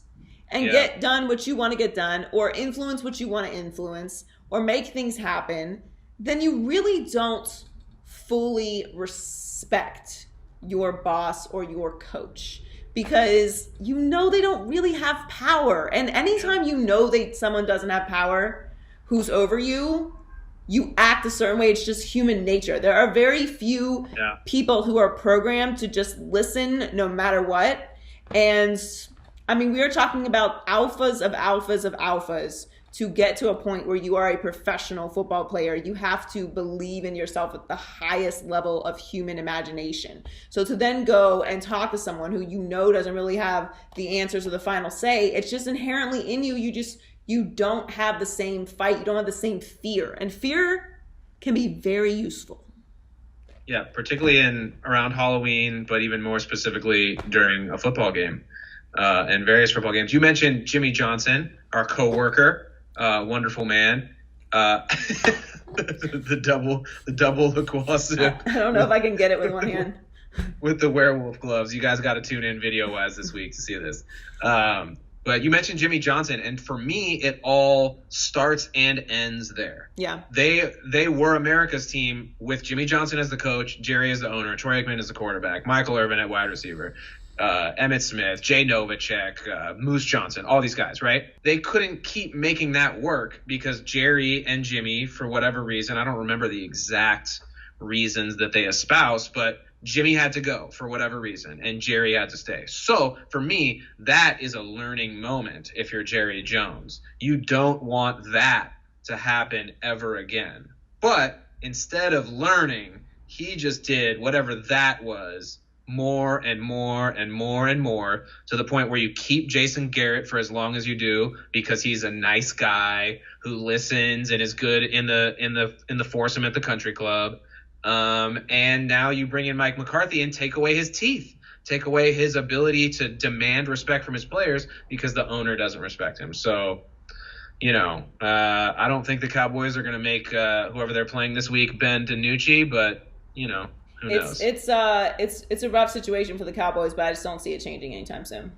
and get done what you want to get done, or influence what you want to influence, or make things happen. Then you really don't fully respect your boss or your coach, because you know they don't really have power. And anytime you know that someone doesn't have power who's over you, you act a certain way. It's just human nature. There are very few people who are programmed to just listen no matter what. And I mean, we are talking about alphas of alphas of alphas. To get to a point where you are a professional football player, you have to believe in yourself at the highest level of human imagination. So to then go and talk to someone who you know doesn't really have the answers or the final say, it's just inherently in you. You don't have the same fight. You don't have the same fear. And fear can be very useful. Yeah, particularly around Halloween, but even more specifically during a football game and various football games. You mentioned Jimmy Johnson, our coworker. Wonderful man. The double Laquasa. I don't know if I can get it with one hand. With the werewolf gloves. You guys got to tune in video-wise this week to see this. But you mentioned Jimmy Johnson, and for me, it all starts and ends there. Yeah. They were America's team with Jimmy Johnson as the coach, Jerry as the owner, Troy Aikman as the quarterback, Michael Irvin at wide receiver. Emmitt Smith, Jay Novacek, Moose Johnson, all these guys, right? They couldn't keep making that work because Jerry and Jimmy, for whatever reason, I don't remember the exact reasons that they espoused, but Jimmy had to go for whatever reason, and Jerry had to stay. So for me, that is a learning moment if you're Jerry Jones. You don't want that to happen ever again. But instead of learning, he just did whatever that was more and more and more and more to the point where you keep Jason Garrett for as long as you do because he's a nice guy who listens and is good in the foursome at the country club. And now you bring in Mike McCarthy and take away his teeth, take away his ability to demand respect from his players because the owner doesn't respect him. So, I don't think the Cowboys are going to make whoever they're playing this week Ben DiNucci, but who knows? It's a rough situation for the Cowboys, but I just don't see it changing anytime soon.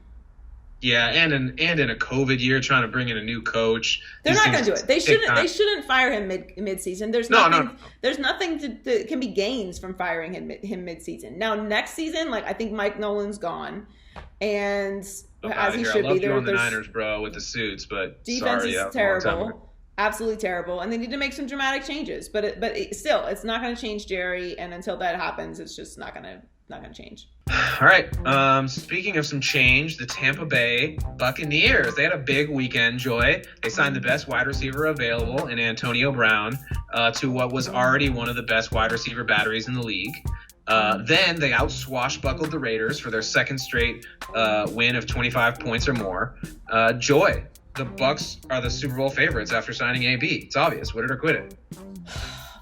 Yeah, and in a COVID year, trying to bring in a new coach, they're not going to do it. They shouldn't fire him mid-season. There's nothing that can be gains from firing him mid-season. Now next season, I think Mike Nolan's gone, and as he should be. You on the Niners, bro, with the suits, but defense is terrible. Absolutely terrible, and they need to make some dramatic changes. But still, it's not going to change Jerry, and until that happens, it's just not going to change. All right. Speaking of some change, the Tampa Bay Buccaneers, they had a big weekend, Joy. They signed the best wide receiver available in Antonio Brown to what was already one of the best wide receiver batteries in the league. Then they out-swashbuckled the Raiders for their second straight win of 25 points or more. Joy, the Bucs are the Super Bowl favorites after signing AB. It's obvious. Win it or quit it.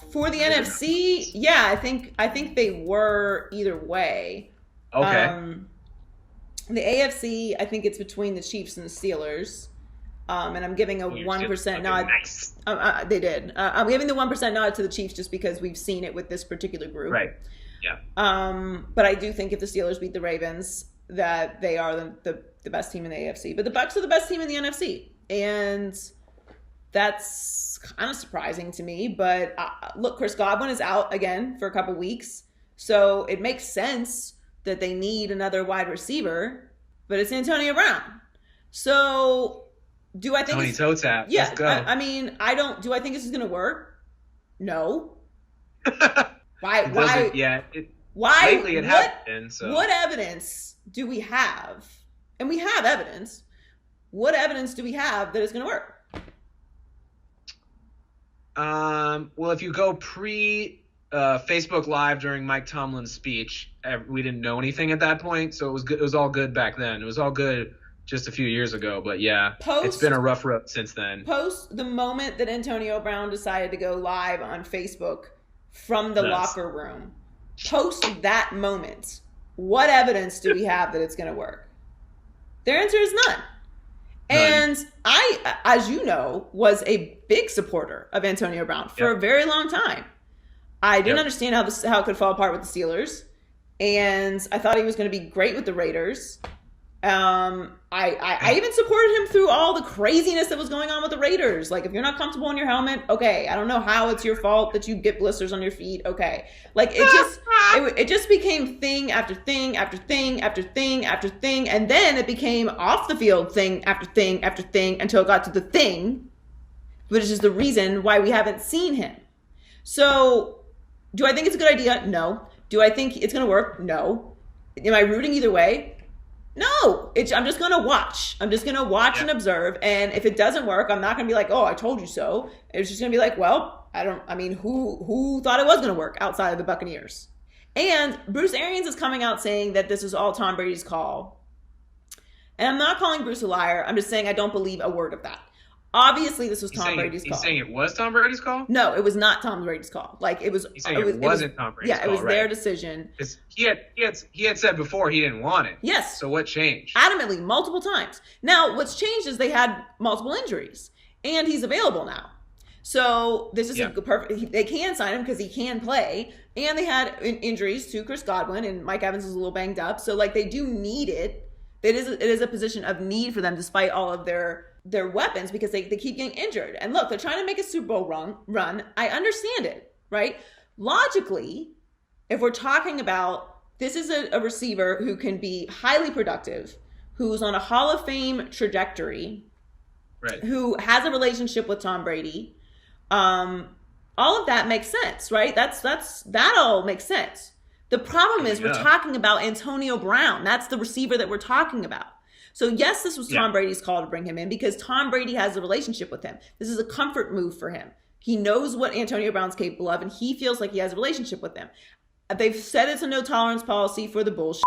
For the NFC, yeah, I think they were either way. Okay. The AFC, I think it's between the Chiefs and the Steelers. And I'm giving a 1% nod. Nice. They did. I'm giving the 1% nod to the Chiefs just because we've seen it with this particular group. Right. Yeah. But I do think if the Steelers beat the Ravens, that they are the best team in the AFC. But the Bucs are the best team in the NFC. And that's kind of surprising to me. But look, Chris Godwin is out again for a couple weeks. So it makes sense that they need another wide receiver. But it's Antonio Brown. So do I think Tony Toe Tap. Yeah. Let's go. I mean, do I think this is going to work? No. Why? Yeah. Why? Lately it happened. So. What evidence do we have? And we have evidence. What evidence do we have that it's going to work? Well, if you go Facebook Live during Mike Tomlin's speech, we didn't know anything at that point, so it was good. It was all good back then. It was all good just a few years ago, but yeah, it's been a rough road since then. Post the moment that Antonio Brown decided to go live on Facebook from the locker room. Post that moment. What evidence do we have that it's going to work? Their answer is none. And I, as you know, was a big supporter of Antonio Brown for a very long time. I didn't understand how it could fall apart with the Steelers. And I thought he was going to be great with the Raiders. I even supported him through all the craziness that was going on with the Raiders. Like, if you're not comfortable in your helmet, okay. I don't know how it's your fault that you get blisters on your feet. Okay. Like, it just became thing after thing after thing after thing after thing. And then it became off the field thing after thing after thing until it got to the thing, which is the reason why we haven't seen him. So do I think it's a good idea? No. Do I think it's going to work? No. Am I rooting either way? No, I'm just going to watch. I'm just going to watch and observe. And if it doesn't work, I'm not going to be like, oh, I told you so. It's just going to be like, well, who thought it was going to work outside of the Buccaneers? And Bruce Arians is coming out saying that this is all Tom Brady's call. And I'm not calling Bruce a liar. I'm just saying I don't believe a word of that. Obviously, this was Tom Brady's call. He's saying it was Tom Brady's call? No, it was not Tom Brady's call. Like, it was. He's saying it wasn't Tom Brady's call. Yeah, it was their decision. He had said before he didn't want it. Yes. So what changed? Adamantly, multiple times. Now, what's changed is they had multiple injuries, and he's available now. So this is a perfect. They can sign him because he can play, and they had injuries to Chris Godwin, and Mike Evans is a little banged up. So like they do need it. It is a position of need for them, despite all of their weapons, because they keep getting injured. And look, they're trying to make a Super Bowl run. I understand it, right? Logically, if we're talking about this is a receiver who can be highly productive, who's on a Hall of Fame trajectory, right? Who has a relationship with Tom Brady. All of that makes sense, right? That all makes sense. The problem is we're talking about Antonio Brown. That's the receiver that we're talking about. So yes, this was Tom Brady's call to bring him in because Tom Brady has a relationship with him. This is a comfort move for him. He knows what Antonio Brown's capable of, and he feels like he has a relationship with him. They've said it's a no tolerance policy for the bullshit.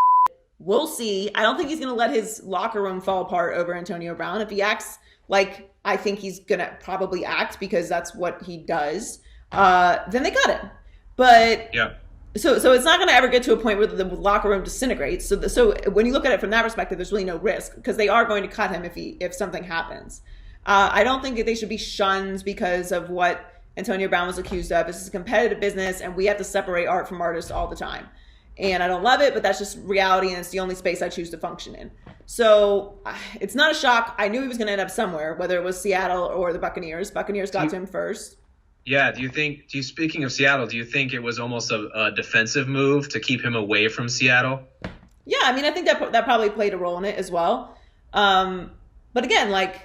We'll see. I don't think he's going to let his locker room fall apart over Antonio Brown. If he acts like I think he's going to probably act because that's what he does, then they got him. But So it's not going to ever get to a point where the locker room disintegrates. So when you look at it from that perspective, there's really no risk because they are going to cut him if something happens. I don't think that they should be shunned because of what Antonio Brown was accused of. This is a competitive business, and we have to separate art from artists all the time. And I don't love it, but that's just reality, and it's the only space I choose to function in. So it's not a shock. I knew he was going to end up somewhere, whether it was Seattle or the Buccaneers. Buccaneers got to him first. Yeah. Speaking of Seattle, do you think it was almost a defensive move to keep him away from Seattle? Yeah, I mean, I think that probably played a role in it as well. But again, like,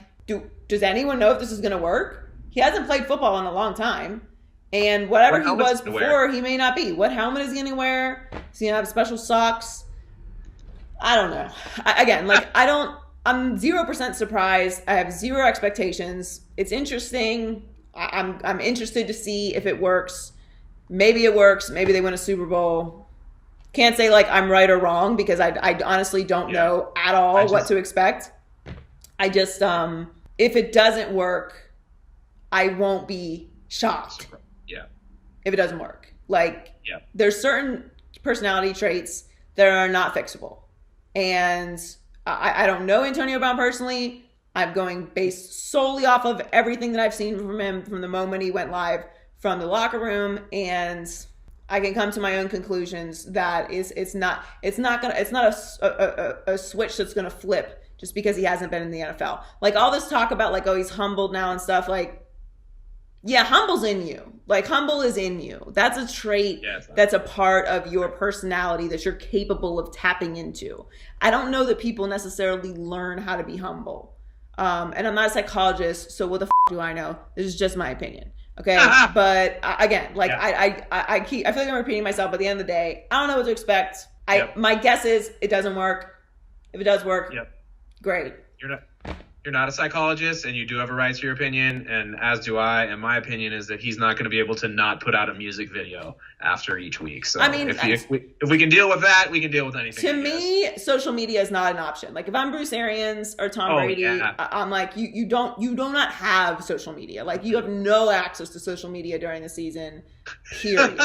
does anyone know if this is going to work? He hasn't played football in a long time. And whatever he was before, he may not be. What helmet is he going to wear? Is he going to have special socks? I don't know. I'm 0% surprised. I have zero expectations. It's interesting. I'm interested to see if it works. Maybe it works. Maybe they win a Super Bowl. Can't say like I'm right or wrong because I honestly don't know at all what to expect. I just if it doesn't work, I won't be shocked. Yeah. If it doesn't work. There's certain personality traits that are not fixable. And I don't know Antonio Brown personally. I'm going based solely off of everything that I've seen from him from the moment he went live from the locker room, and I can come to my own conclusions that it's not a switch that's gonna flip just because he hasn't been in the NFL. Like all this talk about like, oh, he's humbled now and stuff, like, yeah, humble's in you. Like humble is in you. That's a trait that's a part of your personality that you're capable of tapping into. I don't know that people necessarily learn how to be humble. And I'm not a psychologist, so what the do I know? This is just my opinion. Okay. But again, like I feel like I'm repeating myself, but at the end of the day, I don't know what to expect. My guess is it doesn't work. If it does work, great. You're not a psychologist, and you do have a right to your opinion, and as do I. And my opinion is that he's not going to be able to not put out a music video after each week. So I mean, if we can deal with that, we can deal with anything. To me, social media is not an option. Like if I'm Bruce Arians or Tom Brady, I'm like, you do not have social media. Like you have no access to social media during the season, period.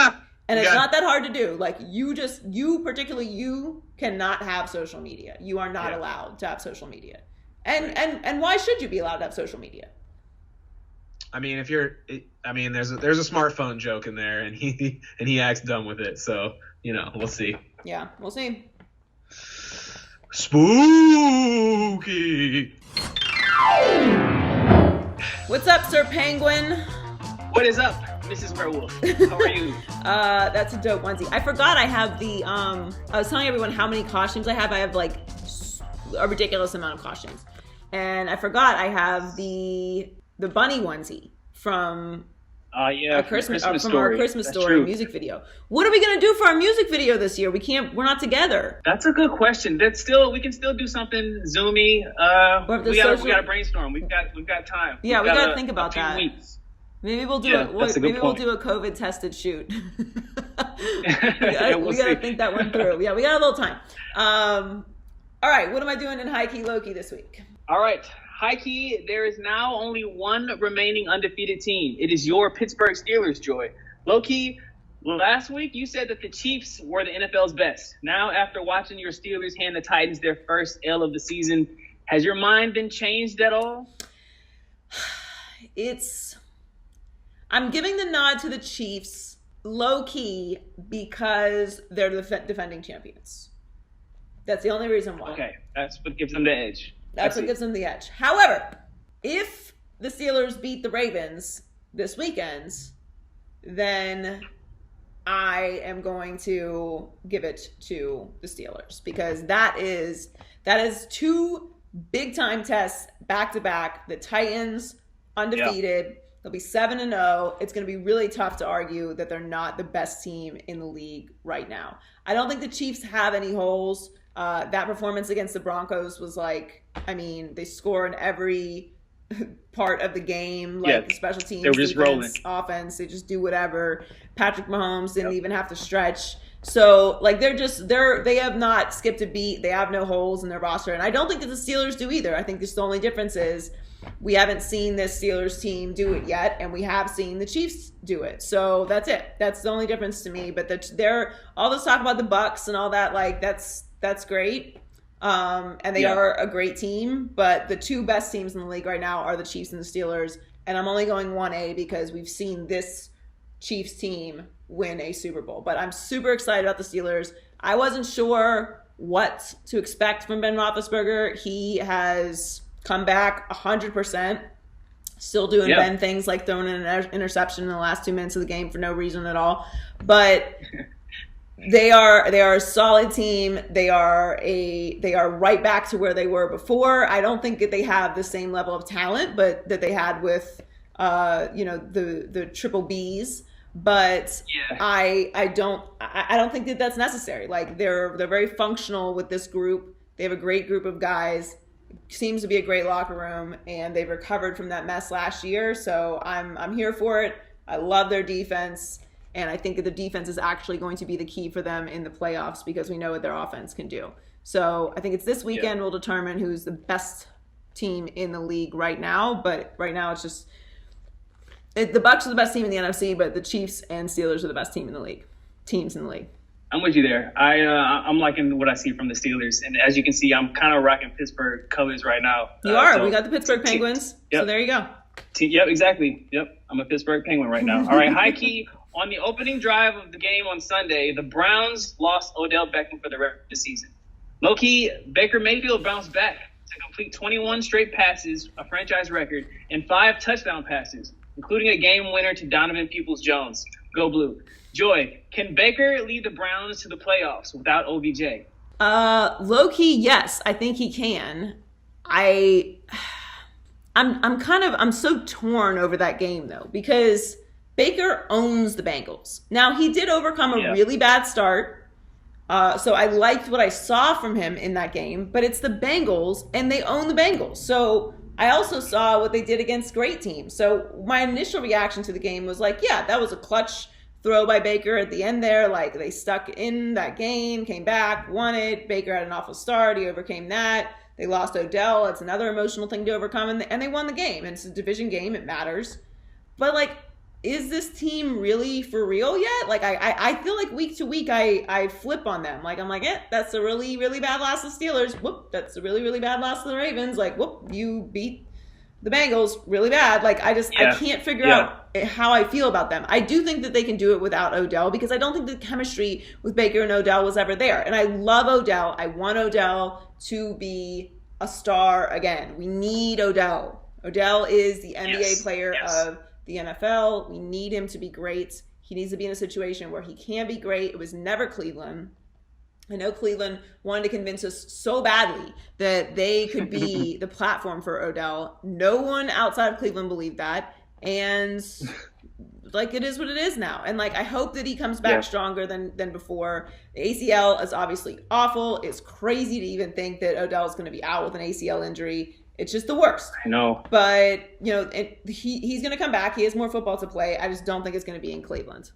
And it's not that hard to do. Like you cannot have social media. You are not allowed to have social media. And why should you be allowed to have social media? I mean, there's a smartphone joke in there, and he acts dumb with it. So we'll see. Yeah, we'll see. Spooky. What's up, Sir Penguin? What is up, Mrs. Werewolf? How are you? That's a dope onesie. I forgot I have the I was telling everyone how many costumes I have. I have like a ridiculous amount of costumes. And I forgot I have the bunny onesie from Yeah, from our story. Christmas That's story true. music video. What are we gonna do for our music video this year? We're not together. That's a good question. We can still do something Zoomy. We gotta brainstorm. We've got time. Yeah, we gotta think about that. Weeks. Maybe we'll do we'll do a COVID tested shoot. we gotta think that one through. Yeah, we got a little time. All right, what am I doing in high key low key this week? All right. High key, there is now only one remaining undefeated team. It is your Pittsburgh Steelers, Joy. Low key, last week you said that the Chiefs were the NFL's best. Now, after watching your Steelers hand the Titans their first L of the season, has your mind been changed at all? I'm giving the nod to the Chiefs low key because they're the defending champions. That's the only reason why. Okay, that's what gives them the edge. That's what gives them the edge. However, if the Steelers beat the Ravens this weekend, then I am going to give it to the Steelers because that is two big time tests back to back. The Titans undefeated. Yeah. They'll be 7-0. It's going to be really tough to argue that they're not the best team in the league right now. I don't think the Chiefs have any holes. That performance against the Broncos was they score in every part of the game, special teams, they were just rolling. Offense, they just do whatever. Patrick Mahomes didn't even have to stretch. So, they have not skipped a beat. They have no holes in their roster. And I don't think that the Steelers do either. I think the only difference is we haven't seen this Steelers team do it yet, and we have seen the Chiefs do it. So that's it. That's the only difference to me. But they're all this talk about the BUCS and all that, that's great. And they are a great team, but the two best teams in the league right now are the Chiefs and the Steelers. And I'm only going 1A because we've seen this Chiefs team win a Super Bowl. But I'm super excited about the Steelers. I wasn't sure what to expect from Ben Roethlisberger. He has come back 100%, still doing Ben things like throwing an interception in the last 2 minutes of the game for no reason at all. But they are a solid team. They are right back to where they were before. I don't think that they have the same level of talent, but that they had with the triple Bs. But I don't think that that's necessary. They're very functional with this group. They have a great group of guys. Seems to be a great locker room, and they've recovered from that mess last year. So I'm here for it. I love their defense. And I think that the defense is actually going to be the key for them in the playoffs because we know what their offense can do. So I think it's this weekend will determine who's the best team in the league right now. But right now it's just the BUCS are the best team in the NFC, but the Chiefs and Steelers are the best teams in the league. I'm with you there. I'm liking what I see from the Steelers. And as you can see, I'm kind of rocking Pittsburgh colors right now. You are. We got the Pittsburgh Penguins. So there you go. Yep, exactly. Yep. I'm a Pittsburgh Penguin right now. All right, high key. On the opening drive of the game on Sunday, the Browns lost Odell Beckham for the rest of the season. Low-key, Baker Mayfield bounced back to complete 21 straight passes, a franchise record, and 5 touchdown passes, including a game winner to Donovan Peoples-Jones. Go Blue. Joy, can Baker lead the Browns to the playoffs without OBJ? Low-key, yes, I think he can. I'm so torn over that game though, because Baker owns the Bengals. Now, he did overcome a really bad start, so I liked what I saw from him in that game, but it's the Bengals, and they own the Bengals. So I also saw what they did against great teams. So my initial reaction to the game was that was a clutch throw by Baker at the end there. They stuck in that game, came back, won it. Baker had an awful start. He overcame that. They lost Odell. It's another emotional thing to overcome, and they won the game. And it's a division game. It matters. But, is this team really for real yet? I feel like week to week I flip on them. That's a really, really bad loss to the Steelers. Whoop, that's a really, really bad loss to the Ravens. Whoop, you beat the Bengals really bad. I can't figure out how I feel about them. I do think that they can do it without Odell because I don't think the chemistry with Baker and Odell was ever there. And I love Odell. I want Odell to be a star again. We need Odell. Odell is the NBA player of the NFL. We need him to be great. He needs to be in a situation where he can be great. It was never Cleveland. I know Cleveland wanted to convince us so badly that they could be the platform for Odell. No one outside of Cleveland believed that. And like, it is what it is now. And like, I hope that he comes back stronger than before. The ACL is obviously awful. It's crazy to even think that Odell is going to be out with an ACL injury. It's just the worst. I know. But, he's going to come back. He has more football to play. I just don't think it's going to be in Cleveland.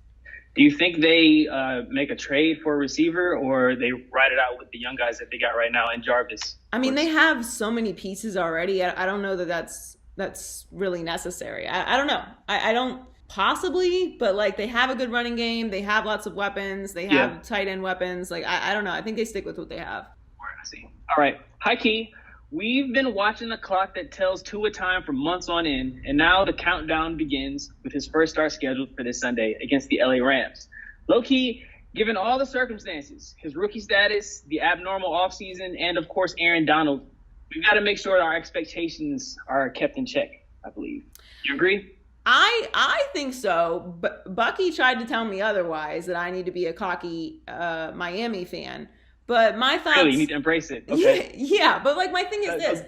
Do you think they make a trade for a receiver, or they ride it out with the young guys that they got right now and Jarvis? I mean, they have so many pieces already. I don't know that that's really necessary. I don't know. I don't possibly, but like, they have a good running game. They have lots of weapons. They have tight end weapons. Like, I don't know. I think they stick with what they have. I see. All right. High key. We've been watching the clock that tells TUA time for months on end, and now the countdown begins with his first start scheduled for this Sunday against the LA Rams. Low-key, given all the circumstances, his rookie status, the abnormal offseason, and, of course, Aaron Donald, we've got to make sure our expectations are kept in check, I believe. You agree? I think so. But Bucky tried to tell me otherwise, that I need to be a cocky Miami fan. But my thoughts, really, you need to embrace it. Okay. Yeah, but like, my thing is this.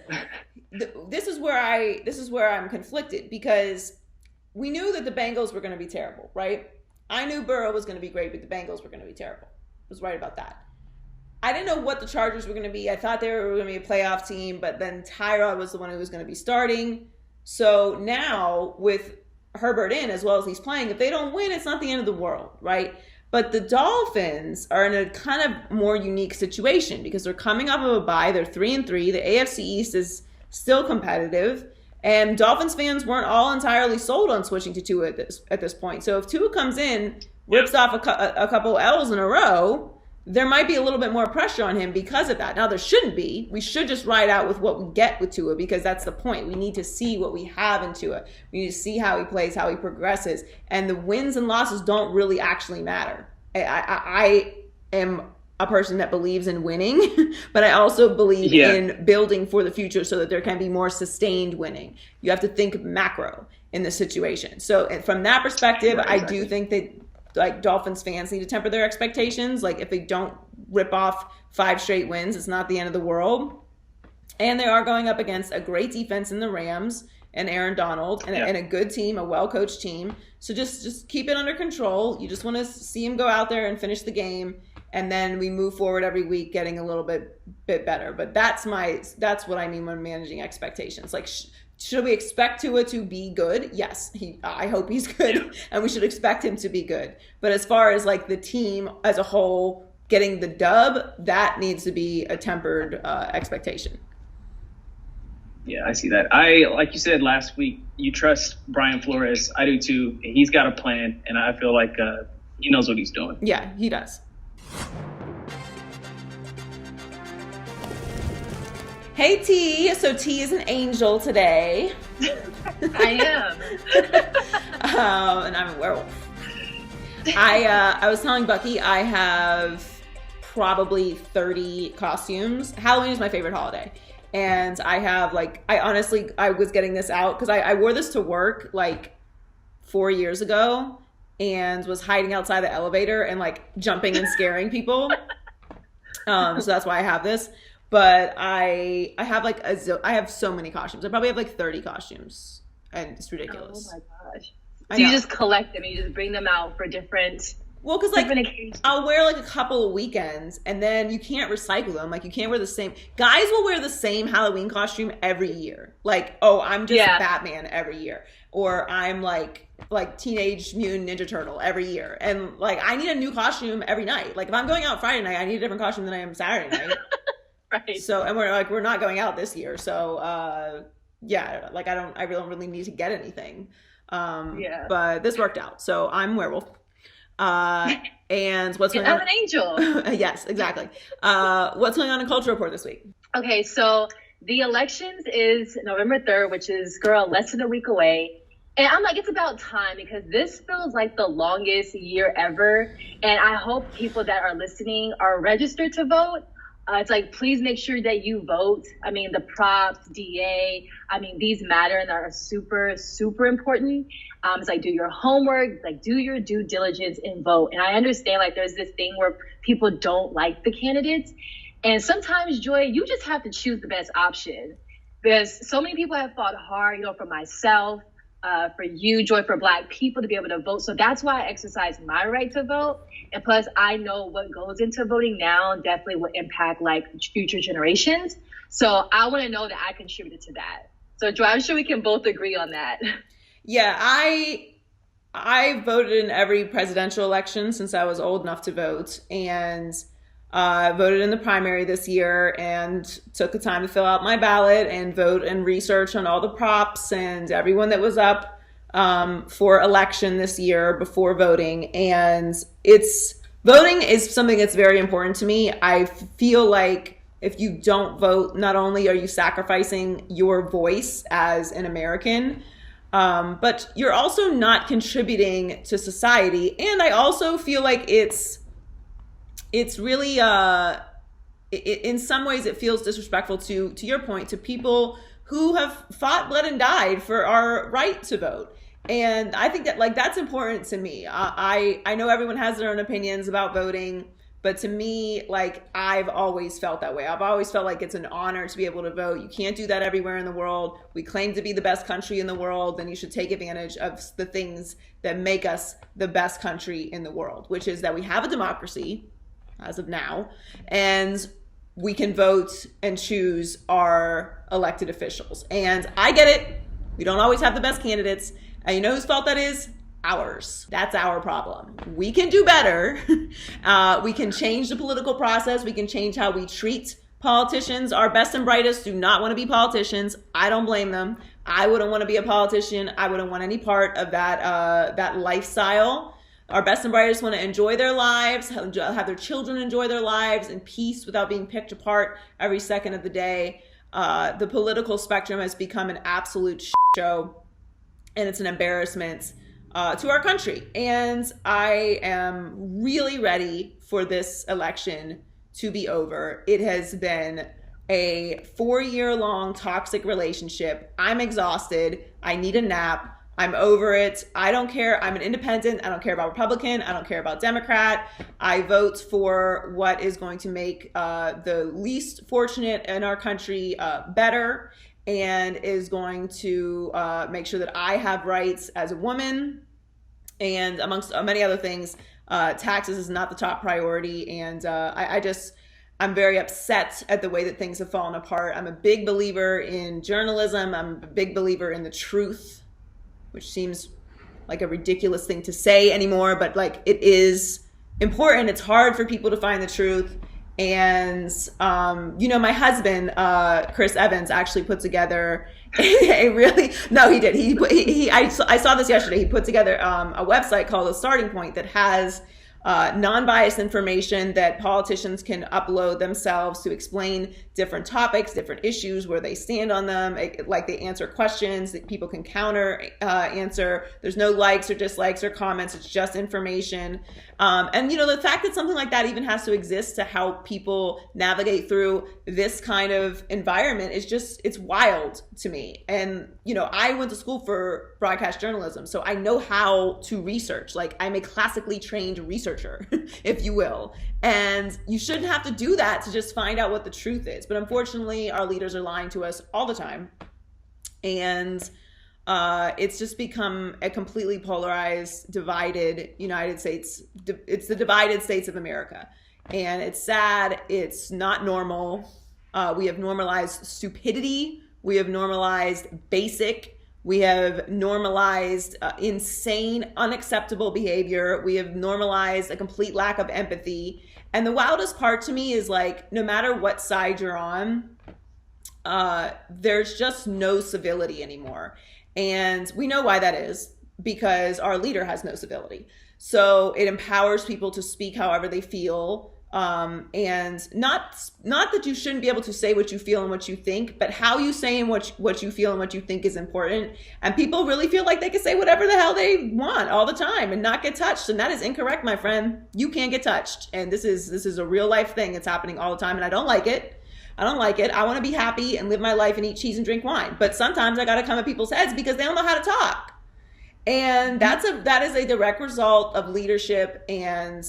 This is where I'm conflicted, because we knew that the Bengals were going to be terrible, right? I knew Burrow was going to be great, but the Bengals were going to be terrible. I was right about that. I didn't know what the Chargers were going to be. I thought they were going to be a playoff team, but then Tyrod was the one who was going to be starting. So now with Herbert in, as well as he's playing, if they don't win, it's not the end of the world, right? But the Dolphins are in a kind of more unique situation because they're coming off of a bye. They're 3-3. The AFC East is still competitive. And Dolphins fans weren't all entirely sold on switching to Tua at this point. So if Tua comes in, rips off a couple L's in a row, there might be a little bit more pressure on him because of that. Now, there shouldn't be. We should just ride out with what we get with Tua, because that's the point. We need to see what we have in Tua. We need to see how he plays, how he progresses. And the wins and losses don't really actually matter. I am a person that believes in winning, but I also believe in building for the future so that there can be more sustained winning. You have to think macro in this situation. So from that perspective, I do think that like Dolphins fans need to temper their expectations. Like, if they don't rip off 5 straight wins, it's not the end of the world. And they are going up against a great defense in the Rams and Aaron Donald and a good team, a well-coached team. So just keep it under control. You just want to see him go out there and finish the game. And then we move forward every week, getting a little bit better. But that's what I mean when managing expectations. Like, should we expect Tua to be good? Yes, I hope he's good, and we should expect him to be good. But as far as like the team as a whole getting the dub, that needs to be a tempered expectation. Yeah, I see that. Like you said last week, you trust Brian Flores. I do too. He's got a plan, and I feel like he knows what he's doing. Yeah, he does. Hey, T. So T is an angel today. I am. And I'm a werewolf. I was telling Bucky I have probably 30 costumes. Halloween is my favorite holiday. And I have I was getting this out because I wore this to work like 4 years ago and was hiding outside the elevator and like jumping and scaring people. So that's why I have this. But I have I have so many costumes. I probably have like 30 costumes, and it's ridiculous. Oh my gosh! So you just collect them. You just bring them out for different. Well, because like I'll wear like a couple of weekends, and then you can't recycle them. Like, you can't wear the same. Guys will wear the same Halloween costume every year. Like, oh, I'm just Batman every year, or I'm like Teenage Mutant Ninja Turtle every year, and like I need a new costume every night. Like, if I'm going out Friday night, I need a different costume than I am Saturday night. Right. So, and we're not going out this year. So, I don't really need to get anything. But this worked out. So I'm werewolf. And what's going on? I'm an angel. Yes, exactly. What's going on in Culture Report this week? Okay. So the elections is November 3rd, which is less than a week away. And I'm like, it's about time, because this feels like the longest year ever. And I hope people that are listening are registered to vote. It's like, please make sure that you vote. I mean, the props, DA, these matter and are super, super important. It's like, do your homework, like do your due diligence and vote. And I understand like there's this thing where people don't like the candidates. And sometimes, Joy, you just have to choose the best option, because so many people have fought hard, for myself, for you, joy for Black people to be able to vote. So that's why I exercise my right to vote. And plus, I know what goes into voting now definitely will impact like future generations. So I want to know that I contributed to that. So Joy, I'm sure we can both agree on that. Yeah, I voted in every presidential election since I was old enough to vote, and voted in the primary this year and took the time to fill out my ballot and vote and research on all the props and everyone that was up for election this year before voting. And voting is something that's very important to me. I feel like if you don't vote, not only are you sacrificing your voice as an American, but you're also not contributing to society. And I also feel like it's really, in some ways it feels disrespectful to your point, to people who have fought, bled, and died for our right to vote. And I think that like that's important to me. I know everyone has their own opinions about voting, but to me, like I've always felt that way. I've always felt like it's an honor to be able to vote. You can't do that everywhere in the world. We claim to be the best country in the world, then you should take advantage of the things that make us the best country in the world, which is that we have a democracy as of now, and we can vote and choose our elected officials. And I get it. We don't always have the best candidates. And you know whose fault that is? Ours. That's our problem. We can do better. We can change the political process. We can change how we treat politicians. Our best and brightest do not want to be politicians. I don't blame them. I wouldn't want to be a politician. I wouldn't want any part of that lifestyle. Our best and brightest want to enjoy their lives, have their children enjoy their lives in peace without being picked apart every second of the day. The political spectrum has become an absolute show, and it's an embarrassment to our country. And I am really ready for this election to be over. It has been a 4-year-long toxic relationship. I'm exhausted. I need a nap. I'm over it. I don't care. I'm an independent. I don't care about Republican. I don't care about Democrat. I vote for what is going to make the least fortunate in our country better, and is going to make sure that I have rights as a woman. And amongst many other things, taxes is not the top priority. And I'm very upset at the way that things have fallen apart. I'm a big believer in journalism. I'm a big believer in the truth, which seems like a ridiculous thing to say anymore, but like it is important. It's hard for people to find the truth. And, my husband, Chris Evans, actually put together he did. I saw this yesterday. He put together a website called The Starting Point that has non-biased information that politicians can upload themselves to explain different topics, different issues, where they stand on them. Like they answer questions that people can counter answer. There's no likes or dislikes or comments. It's just information. And the fact that something like that even has to exist to help people navigate through this kind of environment is it's wild to me. And, I went to school for broadcast journalism, so I know how to research. Like I'm a classically trained researcher, if you will. And you shouldn't have to do that to just find out what the truth is. But unfortunately, our leaders are lying to us all the time. And it's just become a completely polarized, divided United States. It's the divided states of America. And it's sad. It's not normal. We have normalized stupidity. We have normalized basic. We have normalized insane, unacceptable behavior. We have normalized a complete lack of empathy. And the wildest part to me is like, no matter what side you're on, there's just no civility anymore. And we know why that is, because our leader has no civility. So it empowers people to speak however they feel. And not that you shouldn't be able to say what you feel and what you think, but how you say and what you feel and what you think is important. And people really feel like they can say whatever the hell they want all the time and not get touched. And that is incorrect, my friend. You can't get touched. And this is a real life thing that's happening all the time. And I don't like it. I want to be happy and live my life and eat cheese and drink wine. But sometimes I got to come at people's heads because they don't know how to talk. And that is a direct result of leadership. And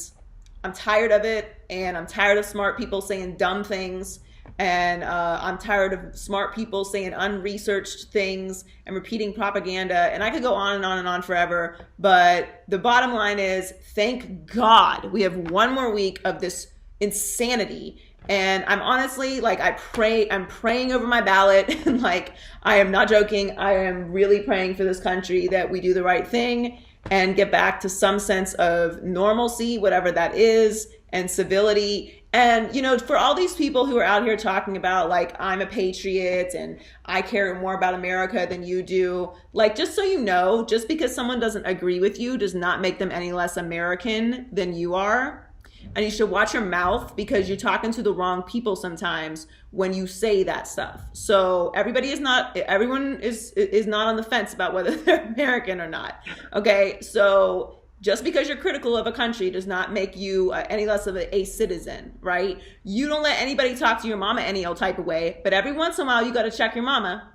I'm tired of it, and I'm tired of smart people saying dumb things. And I'm tired of smart people saying unresearched things and repeating propaganda. And I could go on and on and on forever. But the bottom line is, thank God we have one more week of this insanity. And I'm honestly, like, I'm praying over my ballot. And like, I am not joking. I am really praying for this country that we do the right thing and get back to some sense of normalcy, whatever that is, and civility. And, you know, for all these people who are out here talking about, like, I'm a patriot and I care more about America than you do, like, just so you know, just because someone doesn't agree with you does not make them any less American than you are. And you should watch your mouth, because you're talking to the wrong people sometimes when you say that stuff. So everyone is not on the fence about whether they're American or not. Okay, so just because you're critical of a country does not make you any less of a citizen, right? You don't let anybody talk to your mama any old type of way, but every once in a while you got to check your mama,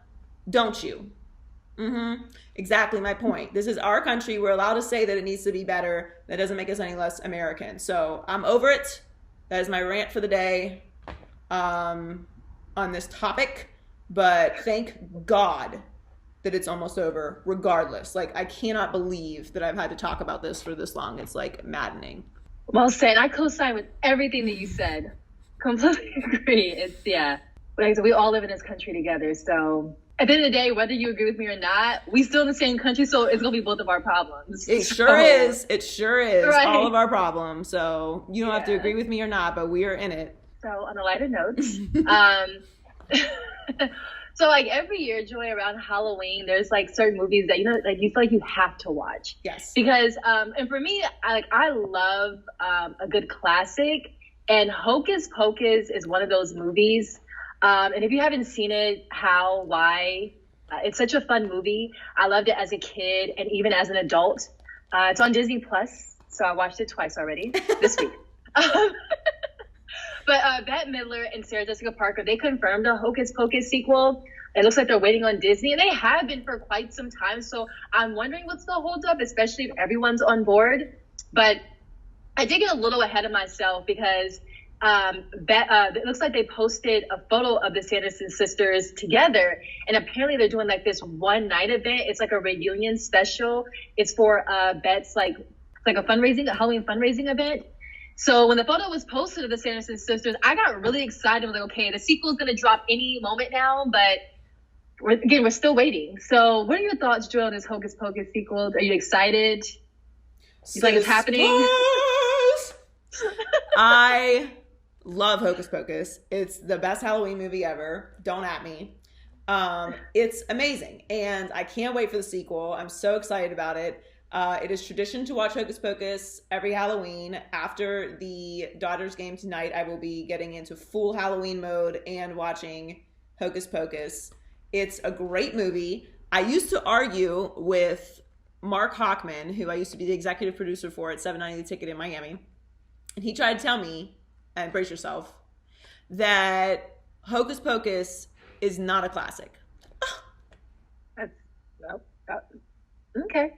don't you? Exactly my point. This is our country. We're allowed to say that it needs to be better. That doesn't make us any less American. So I'm over it. That is my rant for the day on this topic. But thank God that it's almost over regardless. Like, I cannot believe that I've had to talk about this for this long. It's like maddening. Well said. I co-sign with everything that you said. Completely agree. It's, yeah. Like I said, we all live in this country together. So at the end of the day, whether you agree with me or not, we still in the same country. So it's going to be both of our problems. It sure is. It sure is. Right. All of our problems. So you don't have to agree with me or not, but we are in it. So on a lighter note, so like every year, Joy, around Halloween, there's like certain movies that, you know, like you feel like you have to watch. Yes. Because, and for me, I love a good classic, and Hocus Pocus is one of those movies. And if you haven't seen it, why? It's such a fun movie. I loved it as a kid and even as an adult. It's on Disney Plus, so I watched it twice already this week. But Bette Midler and Sarah Jessica Parker, they confirmed a Hocus Pocus sequel. It looks like they're waiting on Disney, and they have been for quite some time. So I'm wondering what's the holdup, especially if everyone's on board. But I did get a little ahead of myself because it looks like they posted a photo of the Sanderson sisters together, and apparently they're doing like this one night event. It's like a reunion special. It's for Bette's like a Halloween fundraising event. So when the photo was posted of the Sanderson sisters, I got really excited. I was like, okay, the sequel is going to drop any moment now, but we're still waiting. So what are your thoughts, Joy, on this Hocus Pocus sequel? Are you excited? You like it's happening? I love Hocus Pocus. It's the best Halloween movie ever. Don't at me. It's amazing, and I can't wait for the sequel. I'm so excited about it. It is tradition to watch Hocus Pocus every Halloween. After the Dodgers game tonight, I will be getting into full Halloween mode and watching Hocus Pocus. It's a great movie. I used to argue with Mark Hochman, who I used to be the executive producer for at 790 The Ticket in Miami. And he tried to tell me, and brace yourself, that Hocus Pocus is not a classic. Okay.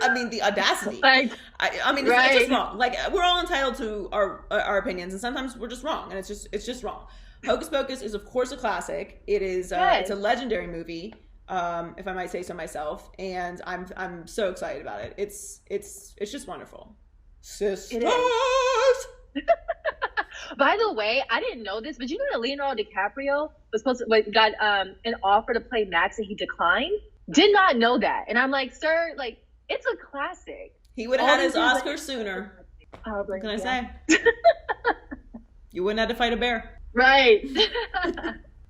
I mean, the audacity. Like, I mean, it's just wrong. Like, we're all entitled to our opinions, and sometimes we're just wrong, and it's just wrong. Hocus Pocus is, of course, a classic. It is. It's a legendary movie, if I might say so myself, and I'm so excited about it. It's just wonderful. Sisters. By the way, I didn't know this, but you know that Leonardo DiCaprio was got an offer to play Max, and he declined. Did not know that, and I'm like, sir, like. It's a classic. He would have had his Oscar sooner. What can I say? You wouldn't have to fight a bear. Right.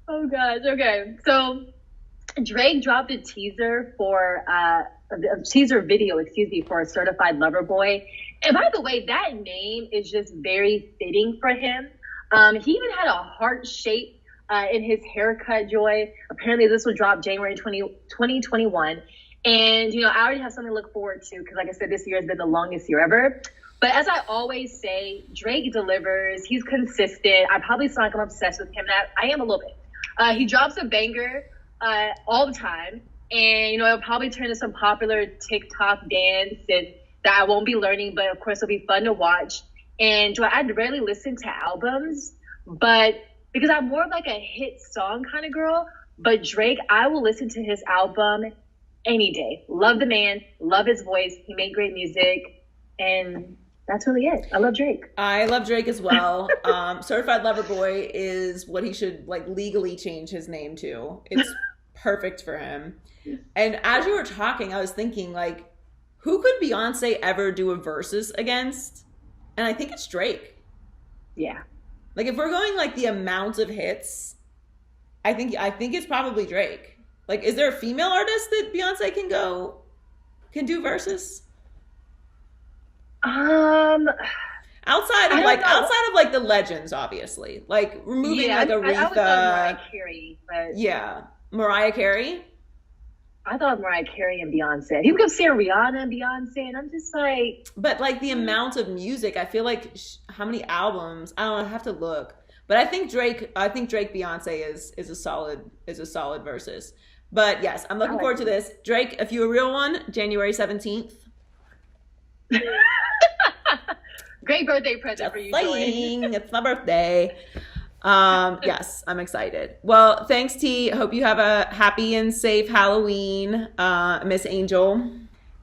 Oh, gosh. Okay. So Drake dropped a teaser video for a Certified Lover Boy. And by the way, that name is just very fitting for him. He even had a heart shape in his haircut, Joy. Apparently this will drop January 2021. And, you know, I already have something to look forward to because, like I said, this year has been the longest year ever. But as I always say, Drake delivers. He's consistent. I probably sound like I'm obsessed with him. I am a little bit. He drops a banger all the time. And, you know, it'll probably turn into some popular TikTok dance that I won't be learning. But, of course, it'll be fun to watch. And I rarely listen to albums. But because I'm more of like a hit song kind of girl. But Drake, I will listen to his album any day. Love the man, love his voice. He made great music, and that's really it. I love Drake. I love Drake as well. Certified Lover Boy is what he should like legally change his name to. It's perfect for him. And as you were talking, I was thinking like, who could Beyonce ever do a versus against? And I think it's Drake. Yeah. Like if we're going like the amount of hits, I think it's probably Drake. Like, is there a female artist that Beyonce can do versus? Outside of like the legends, obviously. Like removing like Aretha. I would go Mariah Carey, but yeah, Mariah Carey. I thought Mariah Carey and Beyonce. People kept saying Rihanna and Beyonce, and I'm just like. But like the amount of music, I feel like how many albums? I don't know. I have to look. But I think Drake Beyonce is a solid versus. But yes, I'm looking forward to this. Drake, if you're a real one, January 17th. Great birthday present for you, Joy. It's my birthday. Yes, I'm excited. Well, thanks, T. Hope you have a happy and safe Halloween, Miss Angel.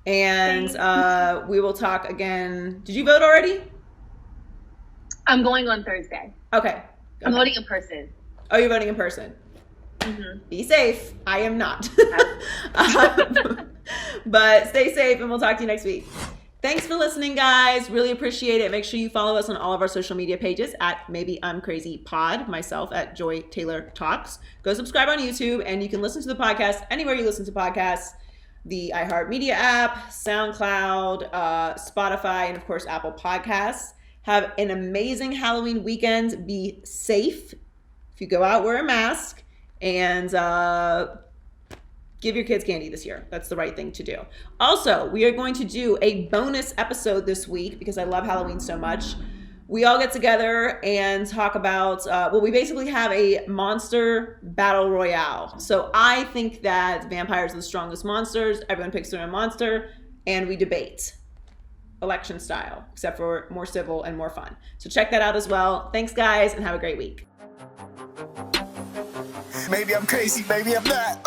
And we will talk again. Did you vote already? I'm going on Thursday. Okay. I'm voting in person. Oh, you're voting in person? Mm-hmm. Be safe. I am not. But stay safe, and we'll talk to you next week. Thanks for listening, guys. Really appreciate it. Make sure you follow us on all of our social media pages at Maybe I'm Crazy Pod, myself at Joy Taylor Talks. Go subscribe on YouTube, and you can listen to the podcast anywhere you listen to podcasts. The iHeartMedia app, SoundCloud, Spotify, and of course, Apple Podcasts. Have an amazing Halloween weekend. Be safe. If you go out, wear a mask. And give your kids candy this year. That's the right thing to do. Also, we are going to do a bonus episode this week because I love Halloween so much. We all get together and talk about, we basically have a monster battle royale. So I think that vampires are the strongest monsters. Everyone picks their own monster, and we debate. Election style, except for more civil and more fun. So check that out as well. Thanks, guys, and have a great week. Maybe I'm crazy, maybe I'm not.